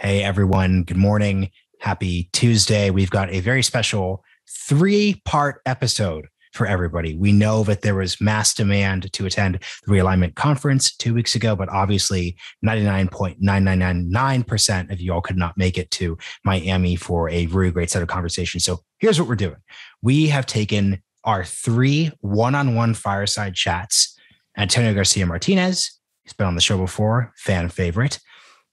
Hey, everyone. Good morning. Happy Tuesday. We've got a very special 3-part episode for everybody. We know that there was mass demand to attend the Realignment conference 2 weeks ago, but obviously 99.9999% of you all could not make it to Miami for a really great set of conversations. So here's what we're doing. We have taken our 3 one-on-one fireside chats. Antonio García Martínez, he's been on the show before, fan favorite.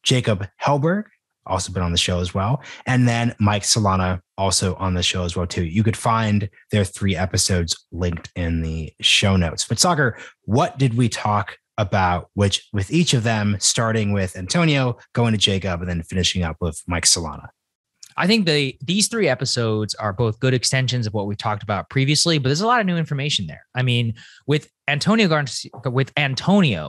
Jacob Helberg, also been on the show as well. And then Mike Solana, also on the show as well, too. You could find their 3 episodes linked in the show notes. But Sagar, what did we talk about with each of them, starting with Antonio, going to Jacob, and then finishing up with Mike Solana? I think these 3 episodes are both good extensions of what we talked about previously, but there's a lot of new information there. I mean, with Antonio,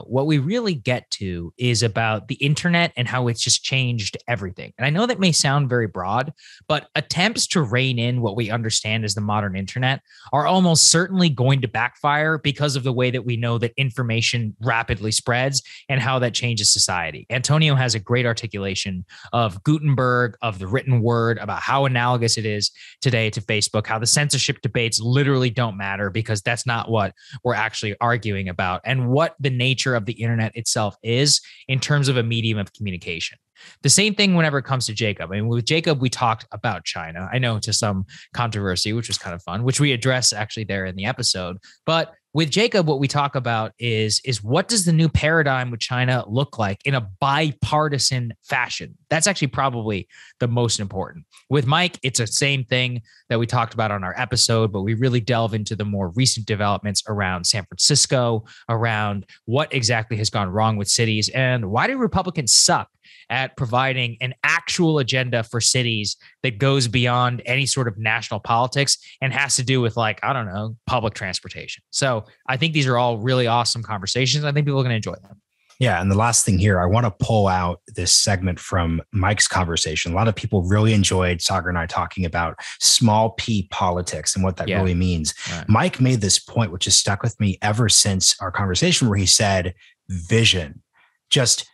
what we really get to is about the internet and how it's just changed everything. And I know that may sound very broad, but attempts to rein in what we understand as the modern internet are almost certainly going to backfire because of the way that we know that information rapidly spreads and how that changes society. Antonio has a great articulation of Gutenberg, of the written word, about how analogous it is today to Facebook, how the censorship debates literally don't matter because that's not what we're actually arguing about, and what the nature of the internet itself is in terms of a medium of communication. The same thing whenever it comes to Jacob. I mean, with Jacob, we talked about China. I know, to some controversy, which was kind of fun, which we address actually there in the episode. But with Jacob, what we talk about is what does the new paradigm with China look like in a bipartisan fashion? That's actually probably the most important. With Mike, it's the same thing that we talked about on our episode, but we really delve into the more recent developments around San Francisco, around what exactly has gone wrong with cities, and why do Republicans suck at providing an actual agenda for cities that goes beyond any sort of national politics and has to do with, like, I don't know, public transportation. So I think these are all really awesome conversations. I think people are going to enjoy them. Yeah. And the last thing here, I want to pull out this segment from Mike's conversation. A lot of people really enjoyed Sagar and I talking about small p politics and what that really means. Right. Mike made this point, which has stuck with me ever since our conversation, where he said, vision, just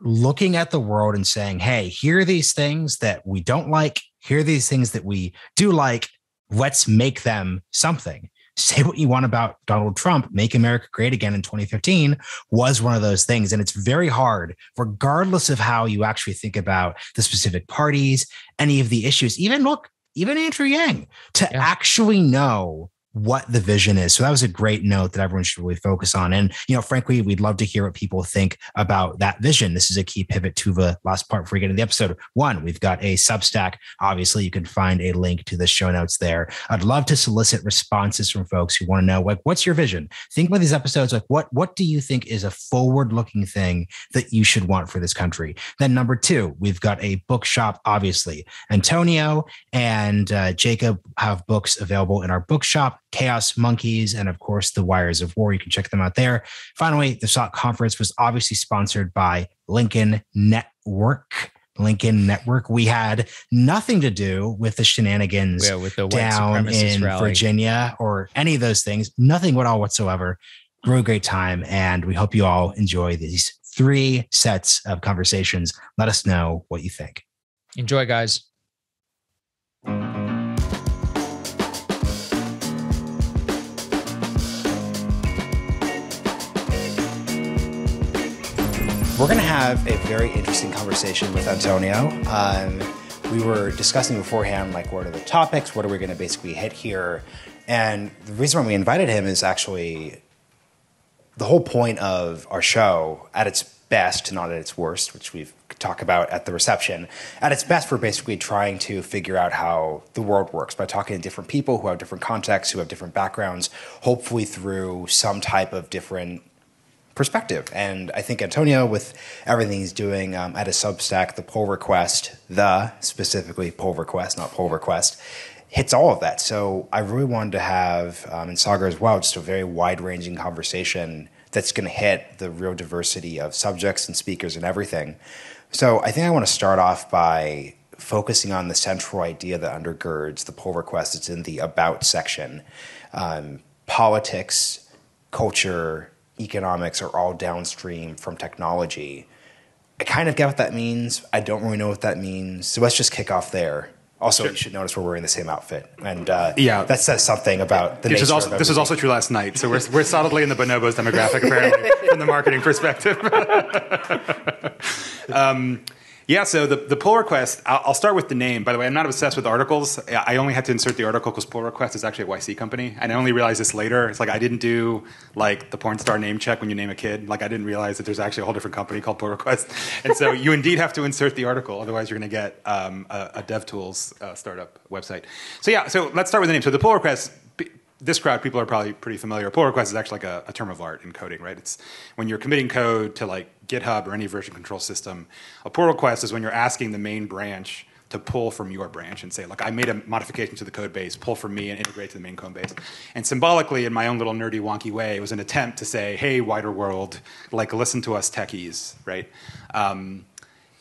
looking at the world and saying, hey, here are these things that we don't like. Here are these things that we do like. Let's make them something. Say what you want about Donald Trump. Make America Great Again in 2015 was one of those things. And it's very hard, regardless of how you actually think about the specific parties, any of the issues, even Andrew Yang, to actually know what the vision is. So that was a great note that everyone should really focus on. And, frankly, we'd love to hear what people think about that vision. This is a key pivot to the last part before we get into the episode. 1, we've got a Substack. Obviously, you can find a link to the show notes there. I'd love to solicit responses from folks who want to know, like, what's your vision? Think about these episodes. Like, what do you think is a forward-looking thing that you should want for this country? Then number 2, we've got a bookshop, obviously. Antonio and Jacob have books available in our bookshop, Chaos Monkeys, and of course, The Wires of War. You can check them out there. Finally, the SOC conference was obviously sponsored by Lincoln Network. We had nothing to do with the shenanigans with the down in Virginia or any of those things. Nothing at all whatsoever. Really great time. And we hope you all enjoy these 3 sets of conversations. Let us know what you think. Enjoy, guys. We're going to have a very interesting conversation with Antonio. We were discussing beforehand, like, what are the topics? What are we going to basically hit here? And the reason why we invited him is actually the whole point of our show, at its best, not at its worst, which we've talked about at the reception. At its best, we're basically trying to figure out how the world works by talking to different people who have different contexts, who have different backgrounds, hopefully through some type of different perspective. And I think Antonio, with everything he's doing at his Substack, the pull request, specifically pull request, not pull request, hits all of that. So I really wanted to have, and Sagar as well, just a very wide-ranging conversation that's going to hit the real diversity of subjects and speakers and everything. So I think I want to start off by focusing on the central idea that undergirds the pull request. It's in the About section. Politics, culture, economics are all downstream from technology. I kind of get what that means. I don't really know what that means. So let's just kick off there. Also, you should notice we're wearing the same outfit, and that says something about the nature of everything. This was also true last night, so we're solidly in the bonobos demographic, apparently, from the marketing perspective. So the pull request, I'll start with the name. By the way, I'm not obsessed with articles. I only had to insert the article because pull request is actually a YC company. And I only realized this later. It's like I didn't do like the porn star name check when you name a kid. Like I didn't realize that there's actually a whole different company called pull request. And so you indeed have to insert the article. Otherwise, you're going to get a DevTools startup website. So let's start with the name. So the pull request, this crowd, people are probably pretty familiar. Pull request is actually like a term of art in coding, right? It's when you're committing code to like GitHub or any version control system. A pull request is when you're asking the main branch to pull from your branch and say, look, I made a modification to the code base, pull from me and integrate to the main code base. And symbolically, in my own little nerdy, wonky way, it was an attempt to say, hey, wider world, like listen to us techies, right?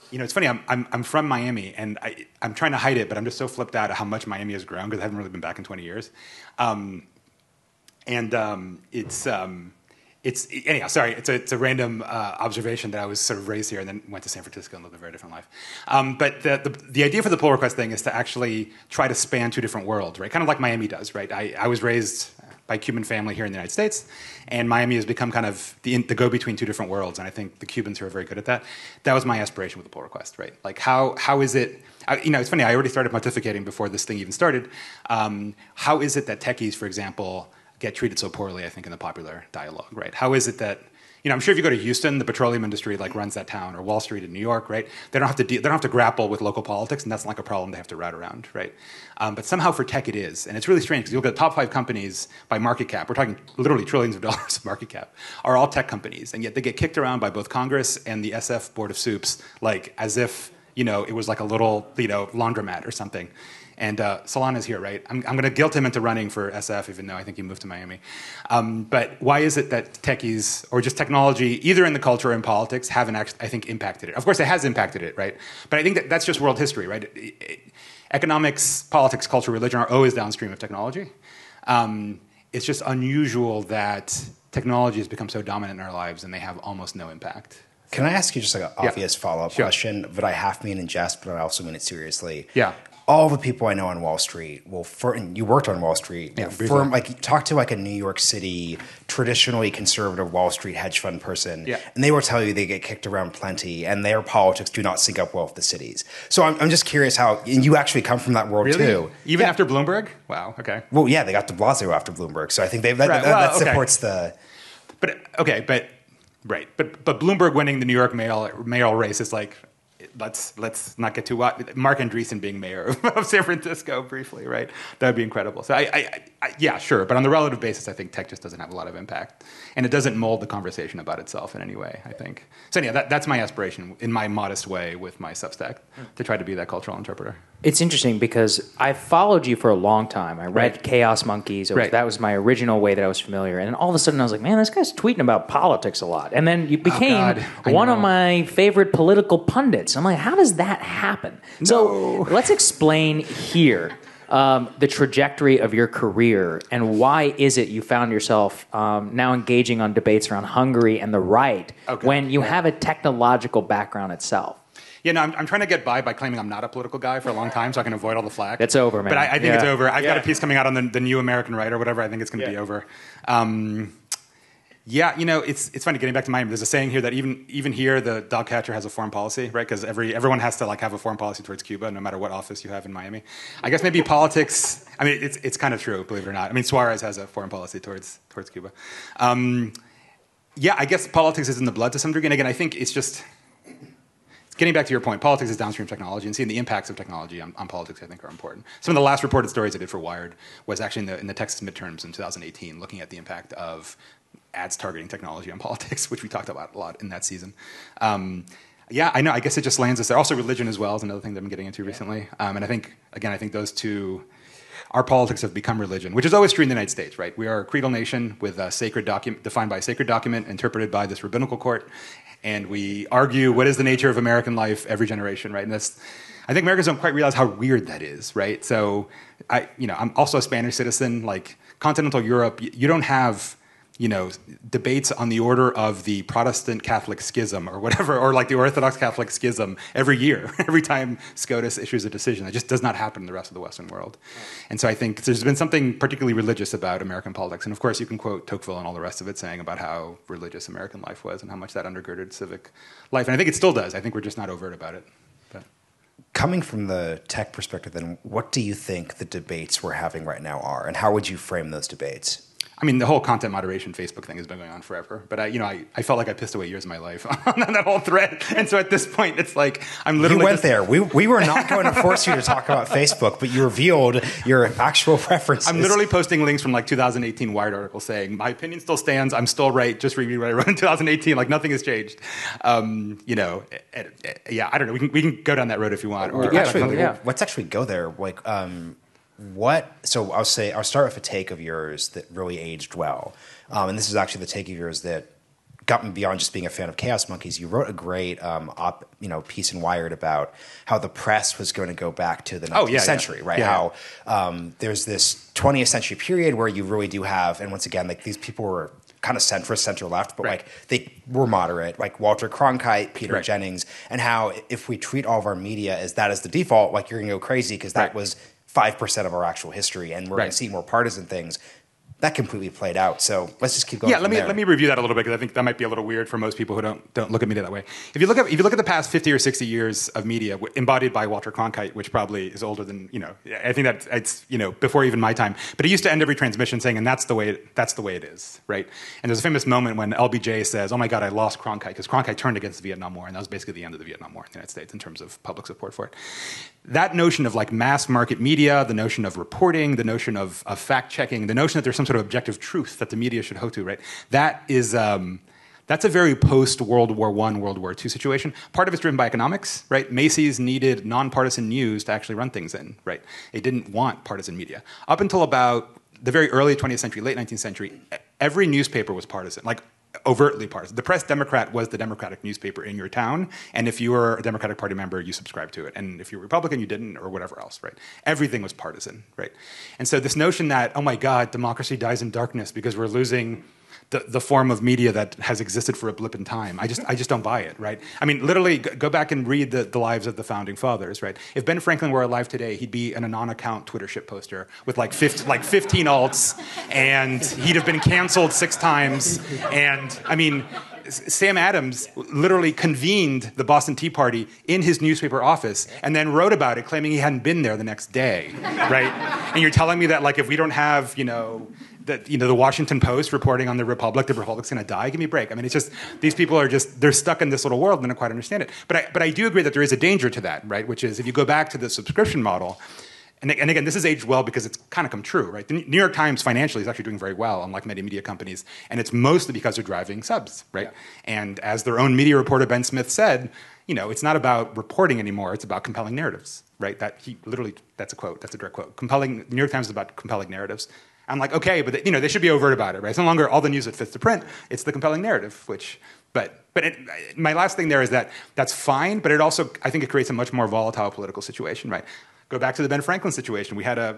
It's funny, I'm from Miami, and I'm trying to hide it, but I'm just so flipped out at how much Miami has grown because I haven't really been back in 20 years. It's a random observation that I was sort of raised here and then went to San Francisco and lived a very different life. But the idea for the pull request thing is to actually try to span two different worlds, right? Kind of like Miami does, right? I was raised by a Cuban family here in the United States, and Miami has become kind of the go-between two different worlds, and I think the Cubans here are very good at that. That was my aspiration with the pull request, right? Like how is it, it's funny, I already started pontificating before this thing even started. How is it that techies, for example, get treated so poorly, I think, in the popular dialogue, right? How is it that, I'm sure if you go to Houston, the petroleum industry like runs that town, or Wall Street in New York, right? They don't have to grapple with local politics, and that's not like a problem they have to route around, right? But somehow for tech it is, and it's really strange because you look at the top 5 companies by market cap. We're talking literally trillions of dollars of market cap, are all tech companies, and yet they get kicked around by both Congress and the SF Board of Soups, like as if it was like a little laundromat or something. And Solana's here, right? I'm going to guilt him into running for SF, even though I think he moved to Miami. But why is it that techies, or just technology, either in the culture or in politics, haven't actually, I think, impacted it? Of course, it has impacted it, right? But I think that's just world history, right? Economics, politics, culture, religion are always downstream of technology. It's just unusual that technology has become so dominant in our lives and they have almost no impact. Can I ask you just like an obvious follow-up question, but I half mean in jest, but I also mean it seriously? Yeah. All the people I know on Wall Street and you worked on Wall Street, talk to like a New York City, traditionally conservative Wall Street hedge fund person, and they will tell you they get kicked around plenty, and their politics do not sync up well with the cities. So I'm just curious how, and you actually come from that world too. Even after Bloomberg? Wow, okay. Well, yeah, they got de Blasio after Bloomberg, so I think that supports the... But Bloomberg winning the New York mayoral race is like... Let's not get too Mark Andreessen being mayor of San Francisco briefly, right? That would be incredible. So yeah, sure. But on the relative basis, I think tech just doesn't have a lot of impact, and it doesn't mold the conversation about itself in any way, I think. So yeah, that's my aspiration in my modest way with my Substack, to try to be that cultural interpreter. It's interesting because I followed you for a long time. I read Chaos Monkeys. That was my original way that I was familiar. And all of a sudden I was like, man, this guy's tweeting about politics a lot. And then you became one of my favorite political pundits. I'm like, how does that happen? No. So let's explain here the trajectory of your career and why is it you found yourself now engaging on debates around Hungary and the right when you have a technological background itself. Yeah, no, I'm trying to get by claiming I'm not a political guy for a long time so I can avoid all the flack. It's over, man. But I think it's over. I've got a piece coming out on the New American Right or whatever. I think it's going to be over. It's funny getting back to Miami. There's a saying here that even here the dog catcher has a foreign policy, right? Because everyone has to have a foreign policy towards Cuba, no matter what office you have in Miami. I guess maybe politics. I mean, it's kind of true, believe it or not. I mean, Suarez has a foreign policy towards Cuba. I guess politics is in the blood to some degree. And again, I think it's just. Getting back to your point, politics is downstream technology, and seeing the impacts of technology on politics, I think, are important. Some of the last reported stories I did for Wired was actually in the Texas midterms in 2018, looking at the impact of ads targeting technology on politics, which we talked about a lot in that season. I know. I guess it just lands us there. Also, religion as well is another thing that I'm getting into recently. And I think those two, our politics have become religion, which is always true in the United States, right? We are a creedal nation with a sacred document, defined by a sacred document, interpreted by this rabbinical court. And we argue what is the nature of American life every generation, right? And I think Americans don't quite realize how weird that is, right? So I'm also a Spanish citizen. Like continental Europe, you don't have debates on the order of the Protestant Catholic schism or whatever, or like the Orthodox Catholic schism every year, every time SCOTUS issues a decision. That just does not happen in the rest of the Western world. And so I think there's been something particularly religious about American politics. And of course, you can quote Tocqueville and all the rest of it saying about how religious American life was and how much that undergirded civic life. And I think it still does. I think we're just not overt about it. But. Coming from the tech perspective, then, what do you think the debates we're having right now are? And how would you frame those debates? I mean, the whole content moderation Facebook thing has been going on forever. But I felt like I pissed away years of my life on that whole thread. And so at this point, it's like I'm literally. You went there. We were not going to force you to talk about Facebook, but you revealed your actual preferences. I'm literally posting links from like 2018 Wired articles saying my opinion still stands. I'm still right. Just read me what I wrote in 2018. Like nothing has changed. I don't know. We can go down that road if you want. Let's actually go there. Like. So I'll start with a take of yours that really aged well. And this is actually the take of yours that got me beyond just being a fan of Chaos Monkeys. You wrote a great piece in Wired about how the press was going to go back to the 19th century, right? Yeah. How there's this 20th century period where you really do have, and once again, like these people were kind of centrist, center-left, but like they were moderate, like Walter Cronkite, Peter Jennings, and how if we treat all of our media as that as the default, like you're going to go crazy because that was 5% of our actual history, and we're going to see more partisan things. That completely played out. So let's just keep going. Yeah, let me review that a little bit because I think that might be a little weird for most people who don't look at media that way. If you look at the past 50 or 60 years of media embodied by Walter Cronkite, which probably is older than I think that it's before even my time. But he used to end every transmission saying, "And that's the way it is," right? And there's a famous moment when LBJ says, "Oh my God, I lost Cronkite," because Cronkite turned against the Vietnam War, and that was basically the end of the Vietnam War in the United States in terms of public support for it. That notion of like mass market media, the notion of reporting, the notion of fact checking, the notion that there's some sort of objective truth that the media should hold to, right? That is that's a very post-World War I, World War II situation. Part of it's driven by economics, right? Macy's needed nonpartisan news to actually run things in, right? It didn't want partisan media. Up until about the very early 20th century, late 19th century, every newspaper was partisan, like overtly partisan. The Press Democrat was the Democratic newspaper in your town, and if you were a Democratic Party member, you subscribed to it. And if you were Republican, you didn't, or whatever else, right? Everything was partisan, right? And so this notion that, oh my God, democracy dies in darkness because we're losing the form of media that has existed for a blip in time. I just don't buy it, right? I mean, literally, go back and read the lives of the founding fathers, right? If Ben Franklin were alive today, he'd be an anon-account Twitter shit poster with like 15 alts, and he'd have been canceled 6 times. And I mean, Sam Adams literally convened the Boston Tea Party in his newspaper office and then wrote about it, claiming he hadn't been there the next day, right? And you're telling me that, like, if we don't have, the Washington Post reporting on the Republic's going to die? Give me a break. I mean, it's just, these people are just, they're stuck in this little world and they don't quite understand it. But I do agree that there is a danger to that, right? Which is, if you go back to the subscription model, and again, this has aged well because it's kind of come true, right? The New York Times financially is actually doing very well, unlike many media companies, and it's mostly because they're driving subs, right? Yeah. And as their own media reporter, Ben Smith, said, it's not about reporting anymore, it's about compelling narratives, right? That's a quote, that's a direct quote. New York Times is about compelling narratives. I'm like, okay, but they should be overt about it, right? It's no longer all the news that fits the print, it's the compelling narrative, my last thing there is that that's fine, but it also, I think it creates a much more volatile political situation, right? Go back to the Ben Franklin situation. We had a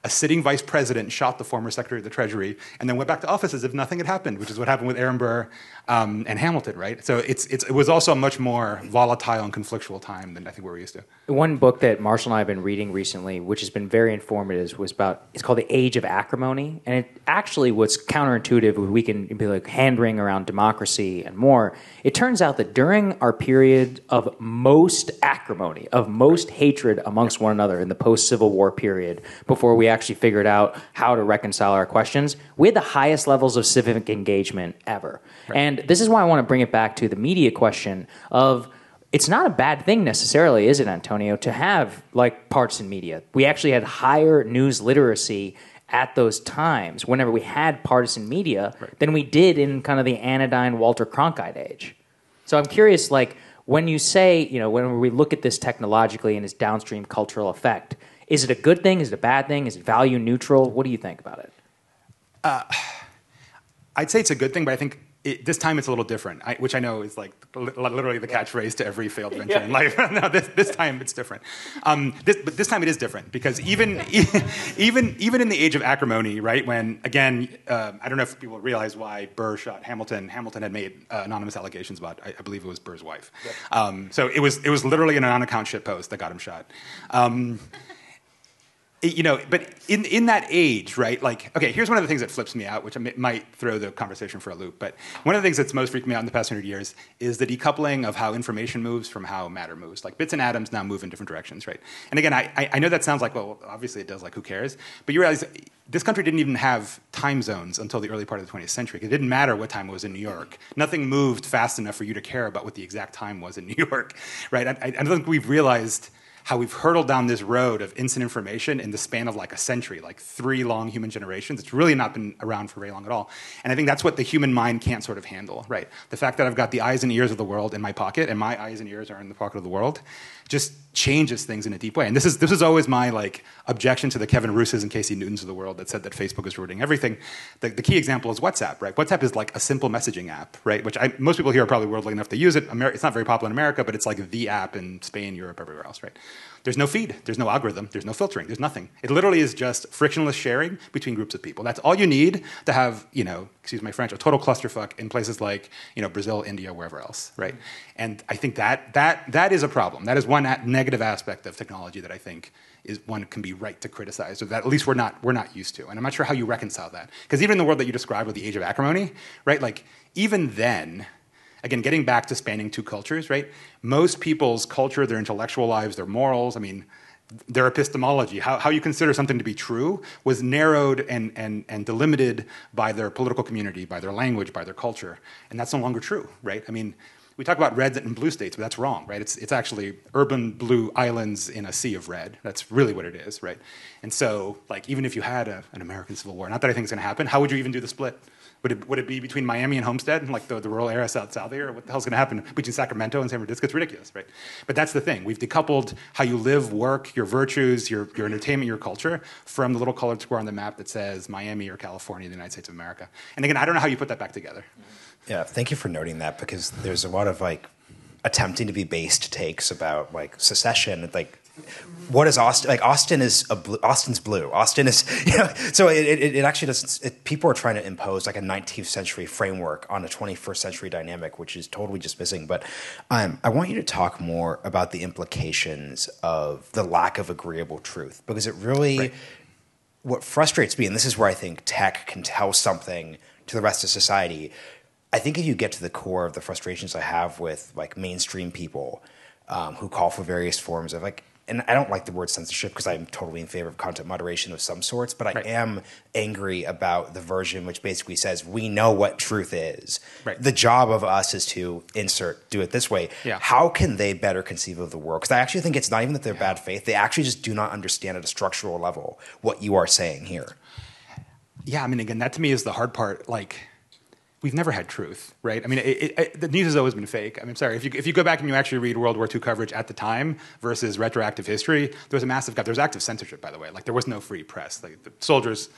sitting vice president shot the former Secretary of the Treasury and then went back to office as if nothing had happened, which is what happened with Aaron Burr and Hamilton, right? So it was also a much more volatile and conflictual time than I think we're used to. One book that Marshall and I have been reading recently, which has been very informative, it's called The Age of Acrimony, and it actually was counterintuitive. We can be like hand-wring around democracy and more. It turns out that during our period of most acrimony, of most hatred amongst one another in the post-Civil War period, before we actually figured out how to reconcile our questions, we had the highest levels of civic engagement ever. Right. And this is why I want to bring it back to the media question of, it's not a bad thing necessarily, is it, Antonio, to have like partisan media? We actually had higher news literacy at those times, whenever we had partisan media, than we did in kind of the anodyne Walter Cronkite age. So I'm curious, like, when you say, when we look at this technologically and its downstream cultural effect, is it a good thing? Is it a bad thing? Is it value neutral? What do you think about it? I'd say it's a good thing, but I think this time it's a little different, which I know is like literally the catchphrase to every failed venture in life. No, this time it's different. But this time it is different because even in the Age of Acrimony, right? When again, I don't know if people realize why Burr shot Hamilton. Hamilton had made anonymous allegations about, I believe it was Burr's wife. Yep. So it was literally an on-account shitpost that got him shot. But in that age, right? Like, okay, here's one of the things that flips me out, which might throw the conversation for a loop. But one of the things that's most freaked me out in the past 100 years is the decoupling of how information moves from how matter moves. Like bits and atoms now move in different directions, right? And again, I know that sounds like, well, obviously it does, like who cares? But you realize this country didn't even have time zones until the early part of the 20th century. It didn't matter what time it was in New York. Nothing moved fast enough for you to care about what the exact time was in New York, right? I don't think we've realized how we've hurtled down this road of instant information in the span of like a century, like 3 long human generations. It's really not been around for very long at all. And I think that's what the human mind can't sort of handle, right? The fact that I've got the eyes and ears of the world in my pocket and my eyes and ears are in the pocket of the world just changes things in a deep way. And this is always my like objection to the Kevin Rooses and Casey Newtons of the world that said that Facebook is ruining everything. The key example is WhatsApp, right? WhatsApp is like a simple messaging app, right? Which most people here are probably worldly enough to use it. It's not very popular in America, but it's like the app in Spain, Europe, everywhere else, right? There's no feed, there's no algorithm, there's no filtering, there's nothing. It literally is just frictionless sharing between groups of people. That's all you need to have, excuse my French, a total clusterfuck in places like, Brazil, India, wherever else, right? And I think that is a problem. That is one negative aspect of technology that I think is one can be right to criticize, or that at least we're not used to. And I'm not sure how you reconcile that. Because even in the world that you described with the Age of Acrimony, right, like even then, again, getting back to spanning 2 cultures, right? Most people's culture, their intellectual lives, their morals, I mean, their epistemology, how you consider something to be true, was narrowed and delimited by their political community, by their language, by their culture. And that's no longer true, right? I mean, we talk about red and blue states, but that's wrong, right? It's actually urban blue islands in a sea of red. That's really what it is, right? And so, like, even if you had an American Civil War, not that I think it's going to happen, how would you even do the split? Would it be between Miami and Homestead, like the rural area south here? Or what the hell's going to happen between Sacramento and San Francisco? It's ridiculous, right? But that's the thing. We've decoupled how you live, work, your virtues, your entertainment, your culture from the little colored square on the map that says Miami or California, the United States of America. And again, I don't know how you put that back together. Yeah, thank you for noting that, because there's a lot of like attempting to be based takes about like secession, like what is Austin? Like Austin's blue. Austin is, so it actually doesn't, people are trying to impose like a 19th century framework on a 21st century dynamic, which is totally just missing. But I want you to talk more about the implications of the lack of agreeable truth, because it really, right. What frustrates me, and this is where I think tech can tell something to the rest of society. I think if you get to the core of the frustrations I have with like mainstream people who call for various forms of like, and I don't like the word censorship because I'm totally in favor of content moderation of some sorts, but I am angry about the version which basically says we know what truth is. Right. The job of us is to do it this way. Yeah. How can they better conceive of the world? Because I actually think it's not even that they're bad faith. They actually just do not understand at a structural level what you are saying here. Yeah, I mean, again, that to me is the hard part. Like, we've never had truth, right? I mean, the news has always been fake. I mean, I'm sorry, if you go back and you actually read World War II coverage at the time versus retroactive history, there was a massive gap. There was active censorship, by the way. Like, there was no free press. Like, the soldiers'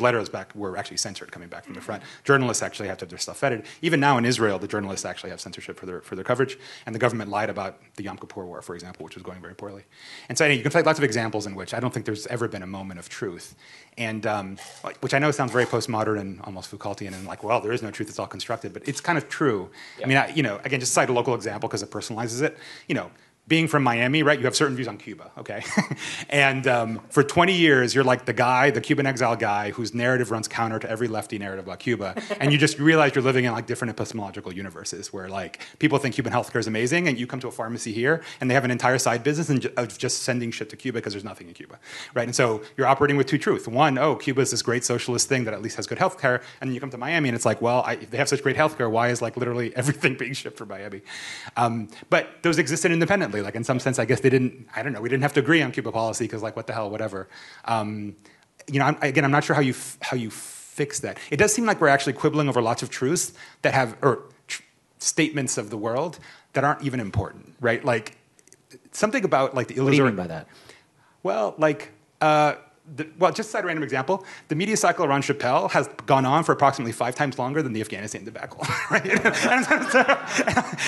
letters back were actually censored coming back from the front. Journalists actually have to have their stuff vetted. Even now in Israel, the journalists actually have censorship for their coverage, and the government lied about the Yom Kippur War, for example, which was going very poorly. And so you can cite lots of examples in which I don't think there's ever been a moment of truth. And which I know sounds very postmodern and almost Foucaultian, and like, well, there is no truth; it's all constructed. But it's kind of true. Yeah. I mean, again, just cite a local example because it personalizes it. Being from Miami, right? You have certain views on Cuba, okay? And for 20 years, you're like the Cuban exile guy whose narrative runs counter to every lefty narrative about Cuba, and you just realize you're living in like different epistemological universes where like people think Cuban healthcare is amazing, and you come to a pharmacy here, and they have an entire side business of just sending shit to Cuba because there's nothing in Cuba, right? And so you're operating with two truths. One, Cuba is this great socialist thing that at least has good healthcare, and then you come to Miami, and it's like, well, if they have such great healthcare, why is like literally everything being shipped from Miami? But those existed independently. Like in some sense, I guess we didn't have to agree on Cuba policy because like what the hell, whatever. I'm not sure how you fix that. It does seem like we're actually quibbling over lots of truths that have, statements of the world that aren't even important, right? Like something about like the illusory. What do you mean by that? Well, like well, just to cite a random example, the media cycle around Chappelle has gone on for approximately 5 times longer than the Afghanistan debacle, right?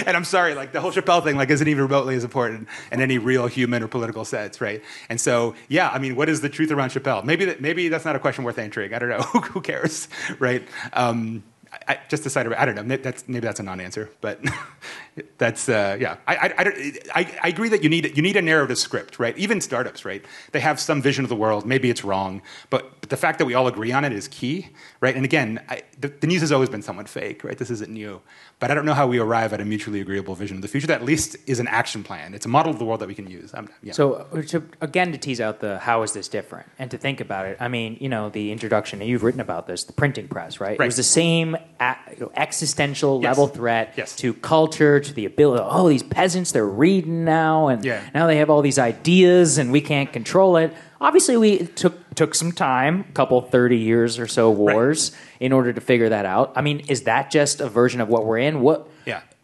And I'm sorry, like the whole Chappelle thing, like isn't even remotely as important in any real human or political sense, right? And so, yeah, I mean, what is the truth around Chappelle? Maybe that's not a question worth answering. I don't know. Who cares, right? Just to cite, I don't know. Maybe that's a non-answer, but that's yeah. I agree that you need a narrative script, right? Even startups, right? They have some vision of the world. Maybe it's wrong, but the fact that we all agree on it is key, right? And again, the news has always been somewhat fake, right? This isn't new, but I don't know how we arrive at a mutually agreeable vision of the future that at least is an action plan. It's a model of the world that we can use. Yeah. So again, to tease out the how is this different, and to think about it, I mean, the introduction, and you've written about this, the printing press, right? It was the same existential level threat to culture, to the ability. Oh, these peasants, they're reading now, and now they have all these ideas, and we can't control it. Obviously, we took some time, a couple 30 years or so wars, in order to figure that out. I mean, is that just a version of what we're in?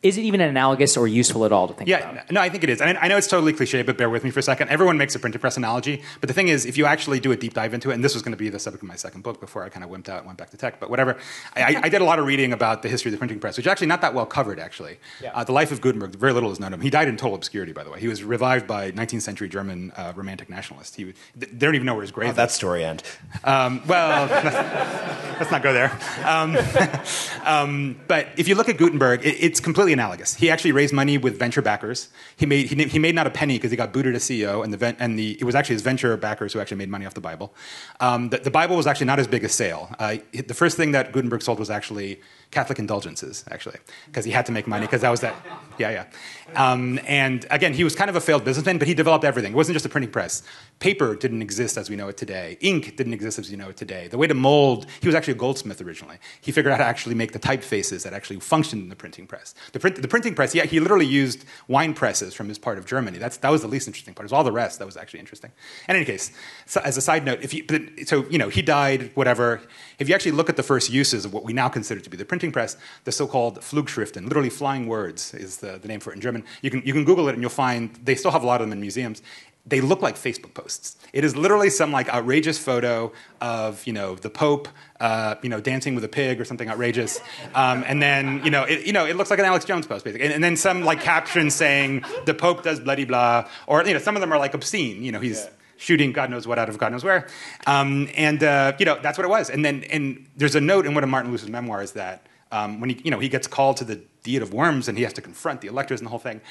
Is it even analogous or useful at all to think about? Yeah, no, I think it is. And I know it's totally cliche, but bear with me for a second. Everyone makes a printing press analogy, but the thing is, if you actually do a deep dive into it, and this was going to be the subject of my second book before I kind of wimped out and went back to tech, but whatever. I did a lot of reading about the history of the printing press, which is actually not that well covered, actually. Yeah. The life of Gutenberg, very little is known of him. He died in total obscurity, by the way. He was revived by 19th century German romantic nationalists. They don't even know where his grave is. That story end? Well, let's not go there. But if you look at Gutenberg, it's completely analogous. He actually raised money with venture backers. He made not a penny because he got booted as CEO, and it was actually his venture backers who actually made money off the Bible. The Bible was actually not his biggest sale. The first thing that Gutenberg sold was actually Catholic indulgences, actually, because he had to make money, because that was that. Yeah. And again, he was kind of a failed businessman, but he developed everything. It wasn't just a printing press. Paper didn't exist as we know it today. Ink didn't exist as we know it today. The way to mold, he was actually a goldsmith originally. He figured out how to actually make the typefaces that actually functioned in the printing press. The printing press, he literally used wine presses from his part of Germany. That was the least interesting part. It was all the rest that was actually interesting. In any case, so as a side note, he died, whatever. If you actually look at the first uses of what we now consider to be the printing press, the so-called Flugschriften, literally flying words is the name for it in German. You can Google it and you'll find they still have a lot of them in museums. They look like Facebook posts. It is literally some like outrageous photo of the Pope dancing with a pig or something outrageous, and then it looks like an Alex Jones post basically, and then some like caption saying the Pope does bloody blah, or some of them are like obscene. He's shooting God knows what out of God knows where, that's what it was. And there's a note in one of Martin Luther's memoirs that when he gets called to the Diet of Worms and he has to confront the electors and the whole thing,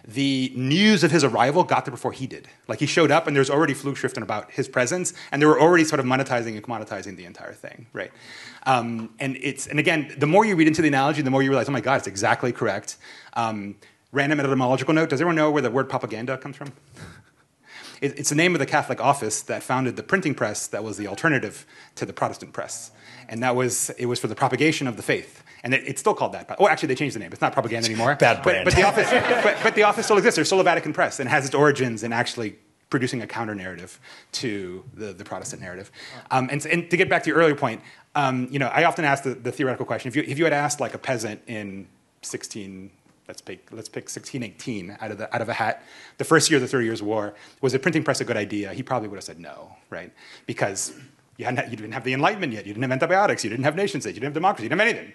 the news of his arrival got there before he did. Like he showed up and there's already Flugschriften about his presence, and they were already sort of monetizing and commoditizing the entire thing, right? And again, the more you read into the analogy, the more you realize, oh my God, it's exactly correct. Random etymological note: does everyone know where the word propaganda comes from? It's the name of the Catholic office that founded the printing press that was the alternative to the Protestant press. And it was for the propagation of the faith. And it's still called that. Oh, actually, they changed the name. It's not propaganda anymore. Bad brand. But the office still exists. There's still a Vatican press, and has its origins in actually producing a counter-narrative to the Protestant narrative. And to get back to your earlier point, I often ask the theoretical question. If you had asked like a peasant in 16... Let's pick 1618 out of a hat. The first year of the 30 Years' War, was the printing press a good idea? He probably would have said no, right? Because you didn't have the Enlightenment yet. You didn't have antibiotics. You didn't have nation states. You didn't have democracy. You didn't have anything.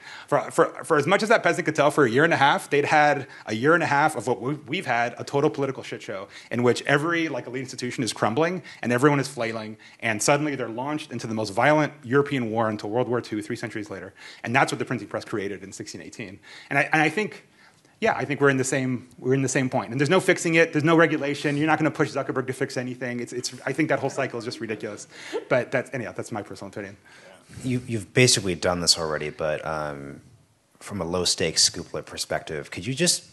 For as much as that peasant could tell, for a year and a half, they'd had a year and a half of what we've had, a total political shit show in which every elite institution is crumbling and everyone is flailing, and suddenly they're launched into the most violent European war until World War II, 3 centuries later. And that's what the printing press created in 1618. And I think... Yeah, I think we're in the same point, and there's no fixing it. There's no regulation. You're not going to push Zuckerberg to fix anything. I think that whole cycle is just ridiculous. But that's my personal opinion. You've basically done this already, but from a low stakes scooplet perspective, could you just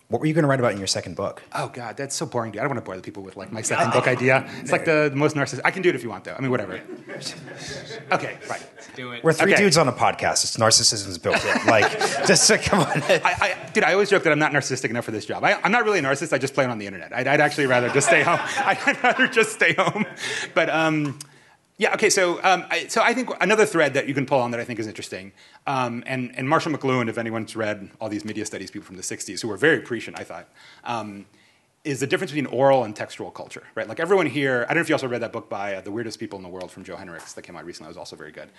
what were you going to write about in your second book? Oh God, that's so boring, dude. I don't want to bore the people with like my second book idea. It's like the most narcissistic. I can do it if you want, though. I mean, whatever. Okay, right. Do it. We're three dudes on a podcast. It's narcissism's built in. Like, just come on. Dude, I always joke that I'm not narcissistic enough for this job. I'm not really a narcissist. I just play it on the internet. I'd actually rather just stay home. I'd rather just stay home. But yeah, okay. So I think another thread that you can pull on that I think is interesting, and Marshall McLuhan, if anyone's read all these media studies people from the '60s who were very prescient, I thought. is the difference between oral and textual culture, right? Like everyone here, I don't know if you also read that book by The Weirdest People in the World from Joe Henrichs that came out recently. It was also very good.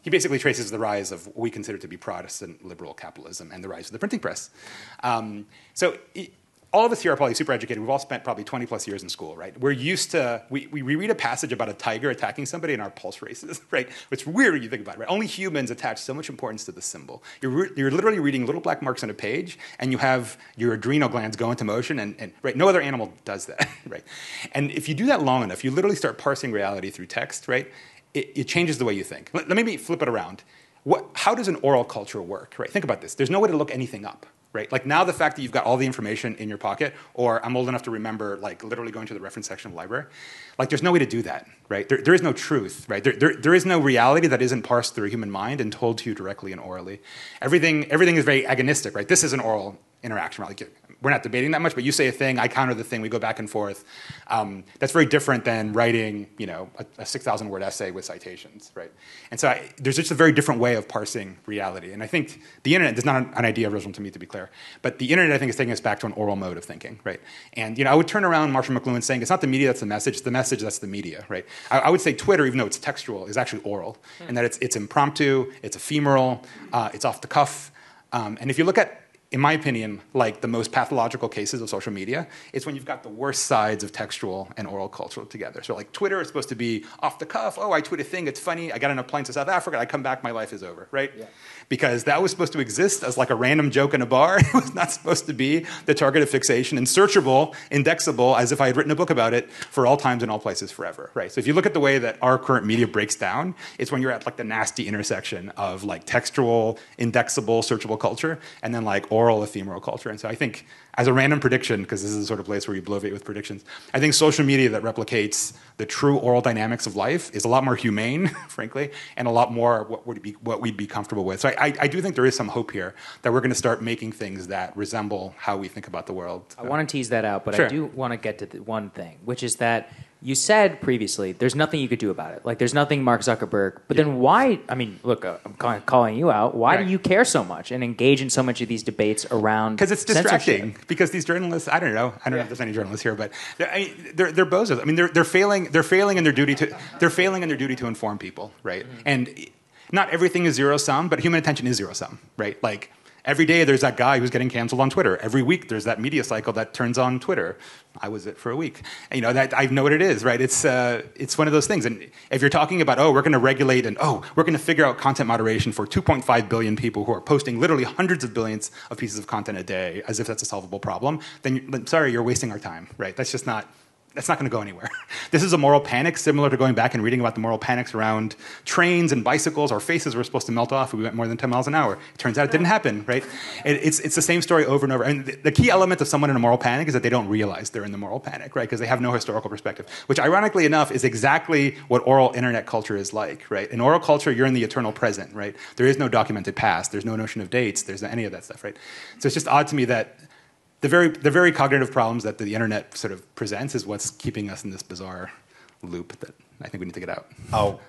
He basically traces the rise of what we consider to be Protestant liberal capitalism and the rise of the printing press. All of us here are probably super educated. We've all spent probably 20 plus years in school, right? We're used to, we read a passage about a tiger attacking somebody and our pulse races, right? It's weird when you think about it, right? Only humans attach so much importance to the symbol. You're literally reading little black marks on a page and you have your adrenal glands go into motion and right? No other animal does that, right? And if you do that long enough, you literally start parsing reality through text, right? It changes the way you think. Let me flip it around. How does an oral culture work, right? Think about this. There's no way to look anything up. Right? Like now the fact that you've got all the information in your pocket, or I'm old enough to remember like literally going to the reference section of the library, like there's no way to do that, right? There is no truth, right? There is no reality that isn't parsed through a human mind and told to you directly and orally. Everything is very agonistic, right? This is an oral interaction, right? Like, we're not debating that much, but you say a thing, I counter the thing, we go back and forth. That's very different than writing, a 6,000 word essay with citations, right? And so there's just a very different way of parsing reality. And I think the internet is not an idea original to me, to be clear, but the internet, I think, is taking us back to an oral mode of thinking, right? And, I would turn around Marshall McLuhan saying, it's not the media that's the message, it's the message that's the media, right? I would say Twitter, even though it's textual, is actually oral, and that it's impromptu, it's ephemeral, it's off the cuff. And if you look at, in my opinion, like the most pathological cases of social media, it's when you've got the worst sides of textual and oral culture together. So like Twitter is supposed to be off the cuff. Oh, I tweet a thing, it's funny. I got on a plane to South Africa, I come back, my life is over, right? Yeah. Because that was supposed to exist as like a random joke in a bar. It was not supposed to be the target of fixation and searchable, indexable, as if I had written a book about it for all times and all places forever, right? So if you look at the way that our current media breaks down, it's when you're at like the nasty intersection of like textual, indexable, searchable culture, and then like oral, ephemeral culture. And so I think, as a random prediction, because this is the sort of place where you bloviate with predictions, I think social media that replicates the true oral dynamics of life is a lot more humane, frankly, and a lot more what we'd be comfortable with. So I do think there is some hope here that we're going to start making things that resemble how we think about the world. I want to tease that out, but sure. I do want to get to one thing, which is that you said previously there's nothing you could do about it. Like there's nothing Mark Zuckerberg. But then why? I mean, look, I'm calling you out. Why do you care so much and engage in so much of these debates around? Because it's distracting. Because these journalists, I don't know if there's any journalists here, but they're bozos. I mean, they're failing in their duty to inform people, right? Mm-hmm. And not everything is zero sum, but human attention is zero sum, right? Like. Every day there's that guy who's getting canceled on Twitter. Every week there's that media cycle that turns on Twitter. I was it for a week. And, that I know what it is, right? It's one of those things. And if you're talking about, we're going to regulate and, we're going to figure out content moderation for 2.5 billion people who are posting literally hundreds of billions of pieces of content a day as if that's a solvable problem, then sorry, you're wasting our time, right? That's not going to go anywhere. This is a moral panic similar to going back and reading about the moral panics around trains and bicycles. Our faces were supposed to melt off if we went more than 10 miles an hour. It turns out it didn't happen, right? It's the same story over and over. And the key element of someone in a moral panic is that they don't realize they're in the moral panic, right? Because they have no historical perspective, which ironically enough is exactly what oral internet culture is like, right? In oral culture, you're in the eternal present, right? There is no documented past. There's no notion of dates. There's not any of that stuff, right? So it's just odd to me that the very cognitive problems that the internet sort of presents is what's keeping us in this bizarre loop that I think we need to get out. I'll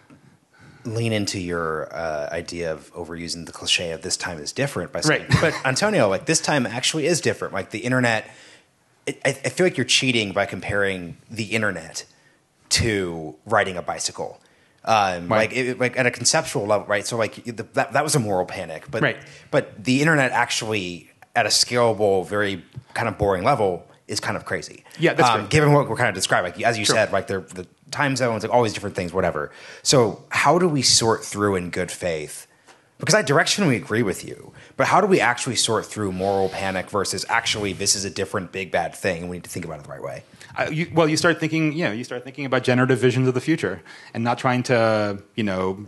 lean into your idea of overusing the cliche of this time is different by saying, but Antonio, like this time actually is different. Like the internet, I feel like you're cheating by comparing the internet to riding a bicycle. Like at a conceptual level, right? So like that was a moral panic, but the internet actually, at a scalable, very kind of boring level, is kind of crazy. Yeah, that's great. Given what we're kind of describing, like, as you said, like the time zones, like all these different things, whatever. So how do we sort through in good faith? Because I directionally agree with you, but how do we actually sort through moral panic versus actually this is a different big bad thing and we need to think about it the right way? You start thinking about generative visions of the future and not trying to,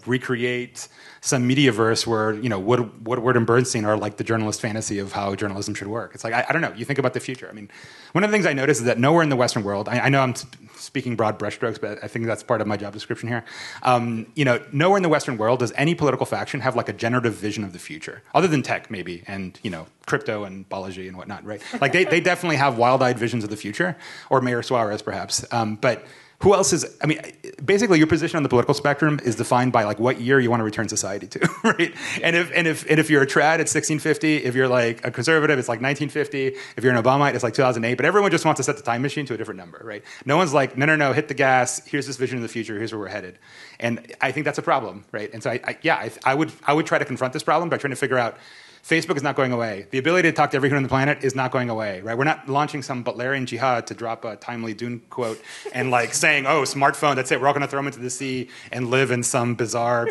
recreate some mediaverse where, Woodward and Bernstein are like the journalist fantasy of how journalism should work. It's like, I don't know. You think about the future. I mean, one of the things I noticed is that nowhere in the Western world, I know I'm speaking broad brushstrokes, but I think that's part of my job description here. Nowhere in the Western world does any political faction have like a generative vision of the future, other than tech maybe, and, crypto and Balaji and whatnot, right? Like they definitely have wild-eyed visions of the future, or Mayor Suarez perhaps. But who else is, I mean, basically your position on the political spectrum is defined by like what year you want to return society to, right? And if you're a trad, it's 1650. If you're like a conservative, it's like 1950. If you're an Obamite, it's like 2008. But everyone just wants to set the time machine to a different number, right? No one's like, no, hit the gas. Here's this vision of the future. Here's where we're headed. And I think that's a problem, right? And so I would try to confront this problem by trying to figure out, Facebook is not going away. The ability to talk to everyone on the planet is not going away, right? We're not launching some Butlerian jihad to drop a timely Dune quote and like saying, oh, smartphone, that's it. We're all going to throw them into the sea and live in some bizarre,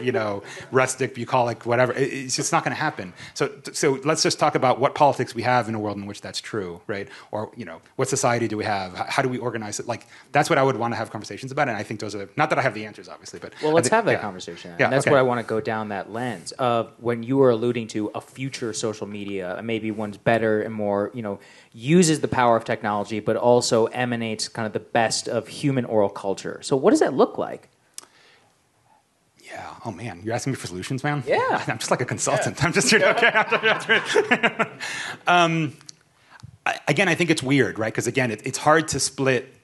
rustic, bucolic, whatever. It's just not going to happen. So let's just talk about what politics we have in a world in which that's true, right? Or, what society do we have? How do we organize it? Like, that's what I would want to have conversations about. And I think those are, not that I have the answers, obviously, but. Well, let's have that conversation. And that's what I want to go down that lens of when you were alluding to a future social media, maybe one's better and more, uses the power of technology, but also emanates kind of the best of human oral culture. So what does that look like? Yeah. Oh man, you're asking me for solutions, man? Yeah. I'm just like a consultant. Yeah. I'm just here. Okay. Again, I think it's weird, right? Because again, it's hard to split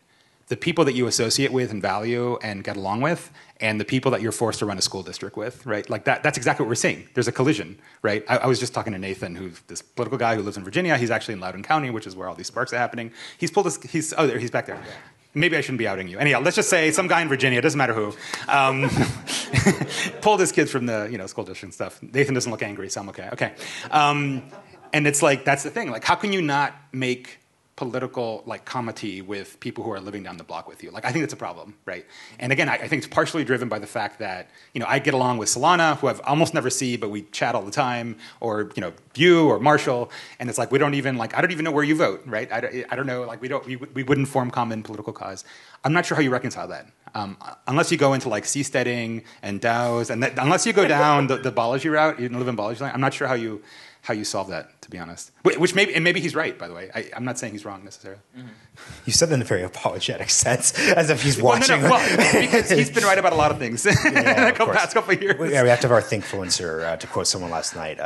the people that you associate with and value and get along with, and the people that you're forced to run a school district with, right? Like that's exactly what we're seeing. There's a collision, right? I was just talking to Nathan, who's this political guy who lives in Virginia. He's actually in Loudoun County, which is where all these sparks are happening. He's back there. Maybe I shouldn't be outing you. Anyhow, let's just say some guy in Virginia, doesn't matter who, pulled his kids from the school district and stuff. Nathan doesn't look angry, so I'm okay. Okay. And it's like, that's the thing. Like, how can you not make political comity with people who are living down the block with you? Like, I think it's a problem, right? And again, I think it's partially driven by the fact that, I get along with Solana, who I've almost never see, but we chat all the time, or, you or Marshall, and it's like, we don't even, I don't even know where you vote, right? I don't know, we wouldn't form common political cause. I'm not sure how you reconcile that. Unless you go into seasteading and DAOs, and unless you go down the biology route, you live in biology land, I'm not sure how you solve that, to be honest. Which maybe he's right, by the way. I'm not saying he's wrong necessarily. Mm-hmm. You said that in a very apologetic sense, as if he's watching. Well, because he's been right about a lot of things in the past couple of years. Yeah, we have to have our Thinkfluencer, to quote someone last night,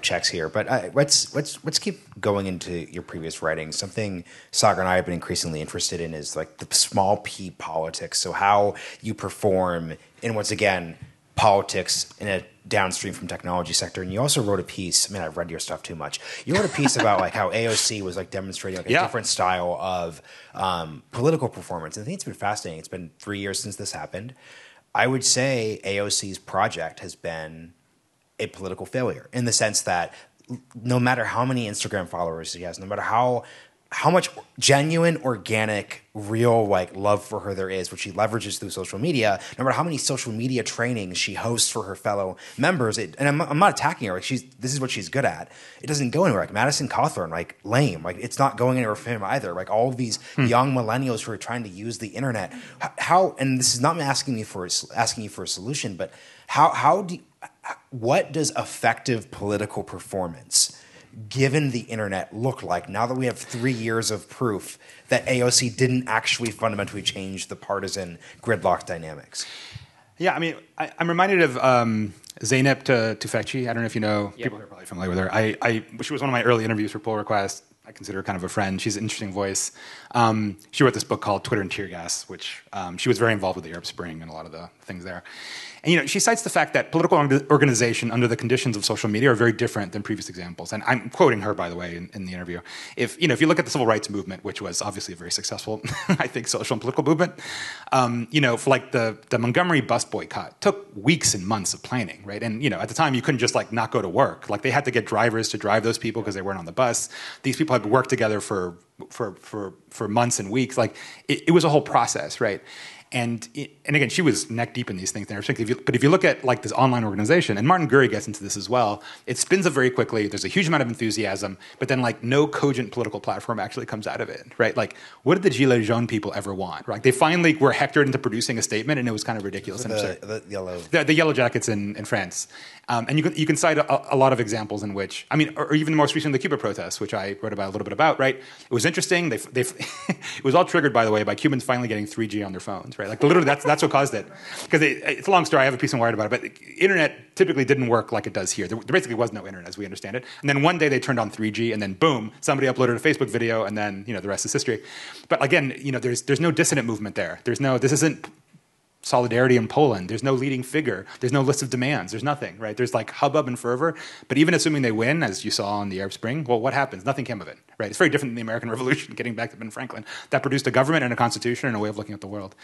checks here. But let's keep going into your previous writings. Something Sagar and I have been increasingly interested in is the small p politics. So how you perform in, once again, politics in a downstream from technology sector. And you also wrote a piece, I've read your stuff too much. You wrote a piece about how AOC was demonstrating a different style of political performance. And I think it's been fascinating. It's been 3 years since this happened. I would say AOC's project has been a political failure in the sense that no matter how many Instagram followers she has, no matter how much genuine, organic, real love for her there is, which she leverages through social media, no matter how many social media trainings she hosts for her fellow members, and I'm not attacking her. This is what she's good at. It doesn't go anywhere. Madison Cawthorn, lame. It's not going anywhere for him either. All of these young millennials who are trying to use the internet. How? And this is not me asking you for a solution, but what does effective political performance, given the internet, look like now that we have 3 years of proof that AOC didn't actually fundamentally change the partisan gridlock dynamics? Yeah, I'm reminded of Zeynep Tufekci. I don't know if you know. Yep. People are probably familiar with her. She was one of my early interviews for Pull Request. I consider her kind of a friend. She's an interesting voice. She wrote this book called Twitter and Tear Gas, which she was very involved with the Arab Spring and a lot of the things there. And she cites the fact that political organization under the conditions of social media are very different than previous examples. And I'm quoting her, by the way, in the interview. If you look at the civil rights movement, which was obviously a very successful, I think, social and political movement, for the Montgomery bus boycott took weeks and months of planning, right? And at the time you couldn't just not go to work. They had to get drivers to drive those people because they weren't on the bus. These people had worked together for months and weeks. It was a whole process, right? And again, she was neck deep in these things. But if you look at this online organization, and Martin Gurry gets into this as well, it spins up very quickly. There's a huge amount of enthusiasm, but then no cogent political platform actually comes out of it, right? What did the Gilets Jaunes people ever want? Right? They finally were hectored into producing a statement, and it was kind of ridiculous. The yellow jackets in France. And you can cite a lot of examples in which, or even most recently the Cuba protests, which I wrote about a little bit about, right? It was was interesting. It was all triggered, by the way, by Cubans finally getting 3G on their phones, right? Like literally, that's what caused it. Because it's a long story. I have a piece in Wired about it. But the internet typically didn't work like it does here. There basically was no internet, as we understand it. And then one day they turned on 3G, and then boom, somebody uploaded a Facebook video, and then the rest is history. But again, there's no dissident movement there. This isn't solidarity in Poland. There's no leading figure. There's no list of demands. There's nothing, right? There's like hubbub and fervor. But even assuming they win, as you saw in the Arab Spring, well, what happens? Nothing came of it, right? It's very different than the American Revolution, getting back to Ben Franklin. That produced a government and a constitution and a way of looking at the world.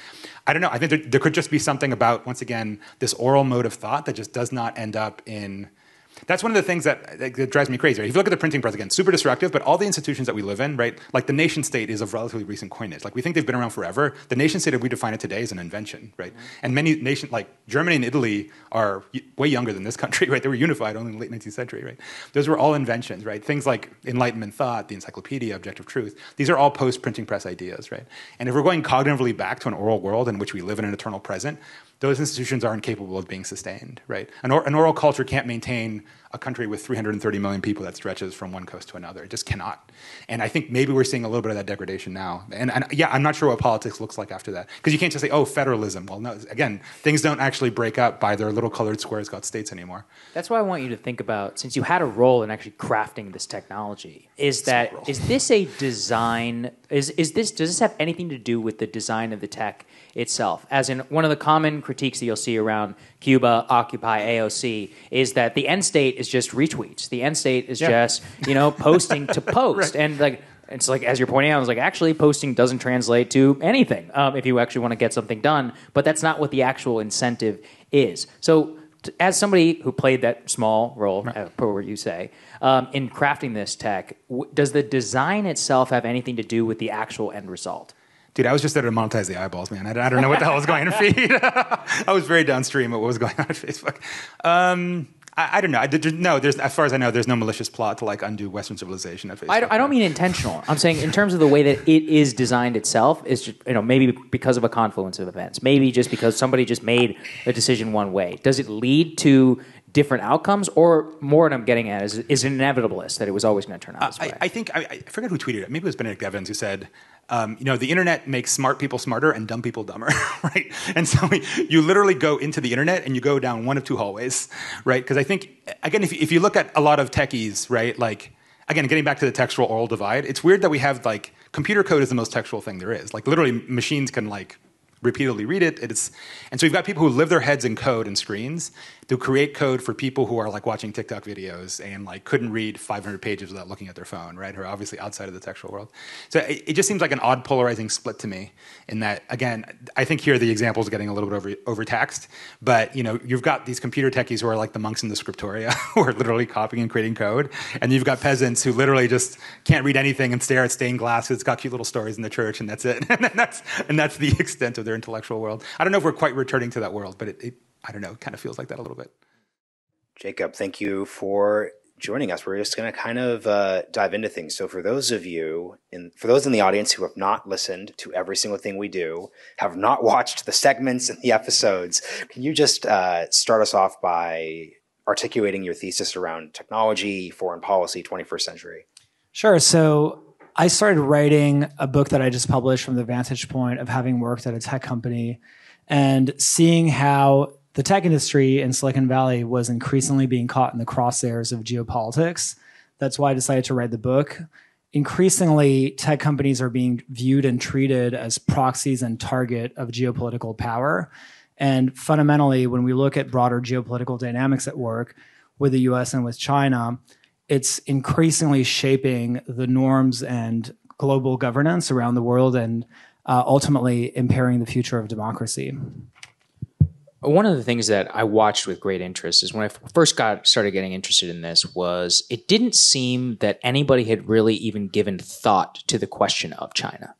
I don't know. I think there could just be something about, once again, this oral mode of thought that just does not end up in... That's one of the things that drives me crazy. Right? If you look at the printing press, again, super destructive, but all the institutions that we live in, right, like the nation state is of relatively recent coinage. Like we think they've been around forever. The nation state, as we define it today, is an invention, right? Mm-hmm. And many nations, like Germany and Italy, are way younger than this country, right? They were unified only in the late 19th century, right? Those were all inventions, right? Things like Enlightenment thought, the encyclopedia, objective truth. These are all post-printing press ideas, right? And if we're going cognitively back to an oral world in which we live in an eternal present, those institutions are incapable of being sustained, right? An oral culture can't maintain a country with 330 million people that stretches from one coast to another. It just cannot. And I think maybe we're seeing a little bit of that degradation now. And yeah, I'm not sure what politics looks like after that. Because you can't just say, oh, federalism. Well, no, again, things don't actually break up by their little colored squares called states anymore. That's why I want you to think about, since you had a role in actually crafting this technology, is this a design, does this have anything to do with the design of the tech itself? As in, one of the common critiques that you'll see around Cuba, Occupy, AOC is that the end state is just retweets. The end state is just, posting to post. Right. And it's like, as you're pointing out, it's like actually posting doesn't translate to anything if you actually want to get something done. But that's not what the actual incentive is. So as somebody who played that small role, per what you say, in crafting this tech, does the design itself have anything to do with the actual end result? Dude, I was just there to monetize the eyeballs, man. I don't know what the hell was going in feed. I was very downstream of what was going on Facebook. I don't know. There's, as far as I know, there's no malicious plot to like undo Western civilization at Facebook. I don't mean intentional. I'm saying in terms of the way that it is designed itself, is just, maybe because of a confluence of events, maybe just because somebody just made a decision one way. Does it lead to different outcomes, or more what I'm getting at is an inevitableness that it was always going to turn out this way? I think I forget who tweeted it. Maybe it was Benedict Evans who said, the internet makes smart people smarter and dumb people dumber, right? And so you literally go into the internet and you go down one of two hallways, right? Because I think, again, if you look at a lot of techies, right, like, again, getting back to the textual oral divide, it's weird that we have, like, computer code is the most textual thing there is. Like, literally, machines can, like, repeatedly read it. And so you've got people who live their heads in code and screens to create code for people who are like watching TikTok videos and like couldn't read 500 pages without looking at their phone, right? Who are obviously outside of the textual world. So it just seems like an odd polarizing split to me in that, again, I think here the example is getting a little bit overtaxed, but you've got these computer techies who are like the monks in the scriptoria who are literally copying and creating code. And you've got peasants who literally just can't read anything and stare at stained glass because it's got cute little stories in the church and that's it. and that's the extent of their intellectual world. I don't know if we're quite returning to that world, but it I don't know, it kind of feels like that a little bit. Jacob, thank you for joining us. We're just going to kind of dive into things. So for those in the audience who have not listened to every single thing we do, have not watched the segments and the episodes, can you just start us off by articulating your thesis around technology, foreign policy, 21st century? Sure. So I started writing a book that I just published from the vantage point of having worked at a tech company and seeing how the tech industry in Silicon Valley was increasingly being caught in the crosshairs of geopolitics. That's why I decided to write the book. Increasingly, tech companies are being viewed and treated as proxies and target of geopolitical power. And fundamentally, when we look at broader geopolitical dynamics at work with the US and with China, it's increasingly shaping the norms and global governance around the world and ultimately impairing the future of democracy. One of the things that I watched with great interest is when I first started getting interested in this was it didn't seem that anybody had really even given thought to the question of China.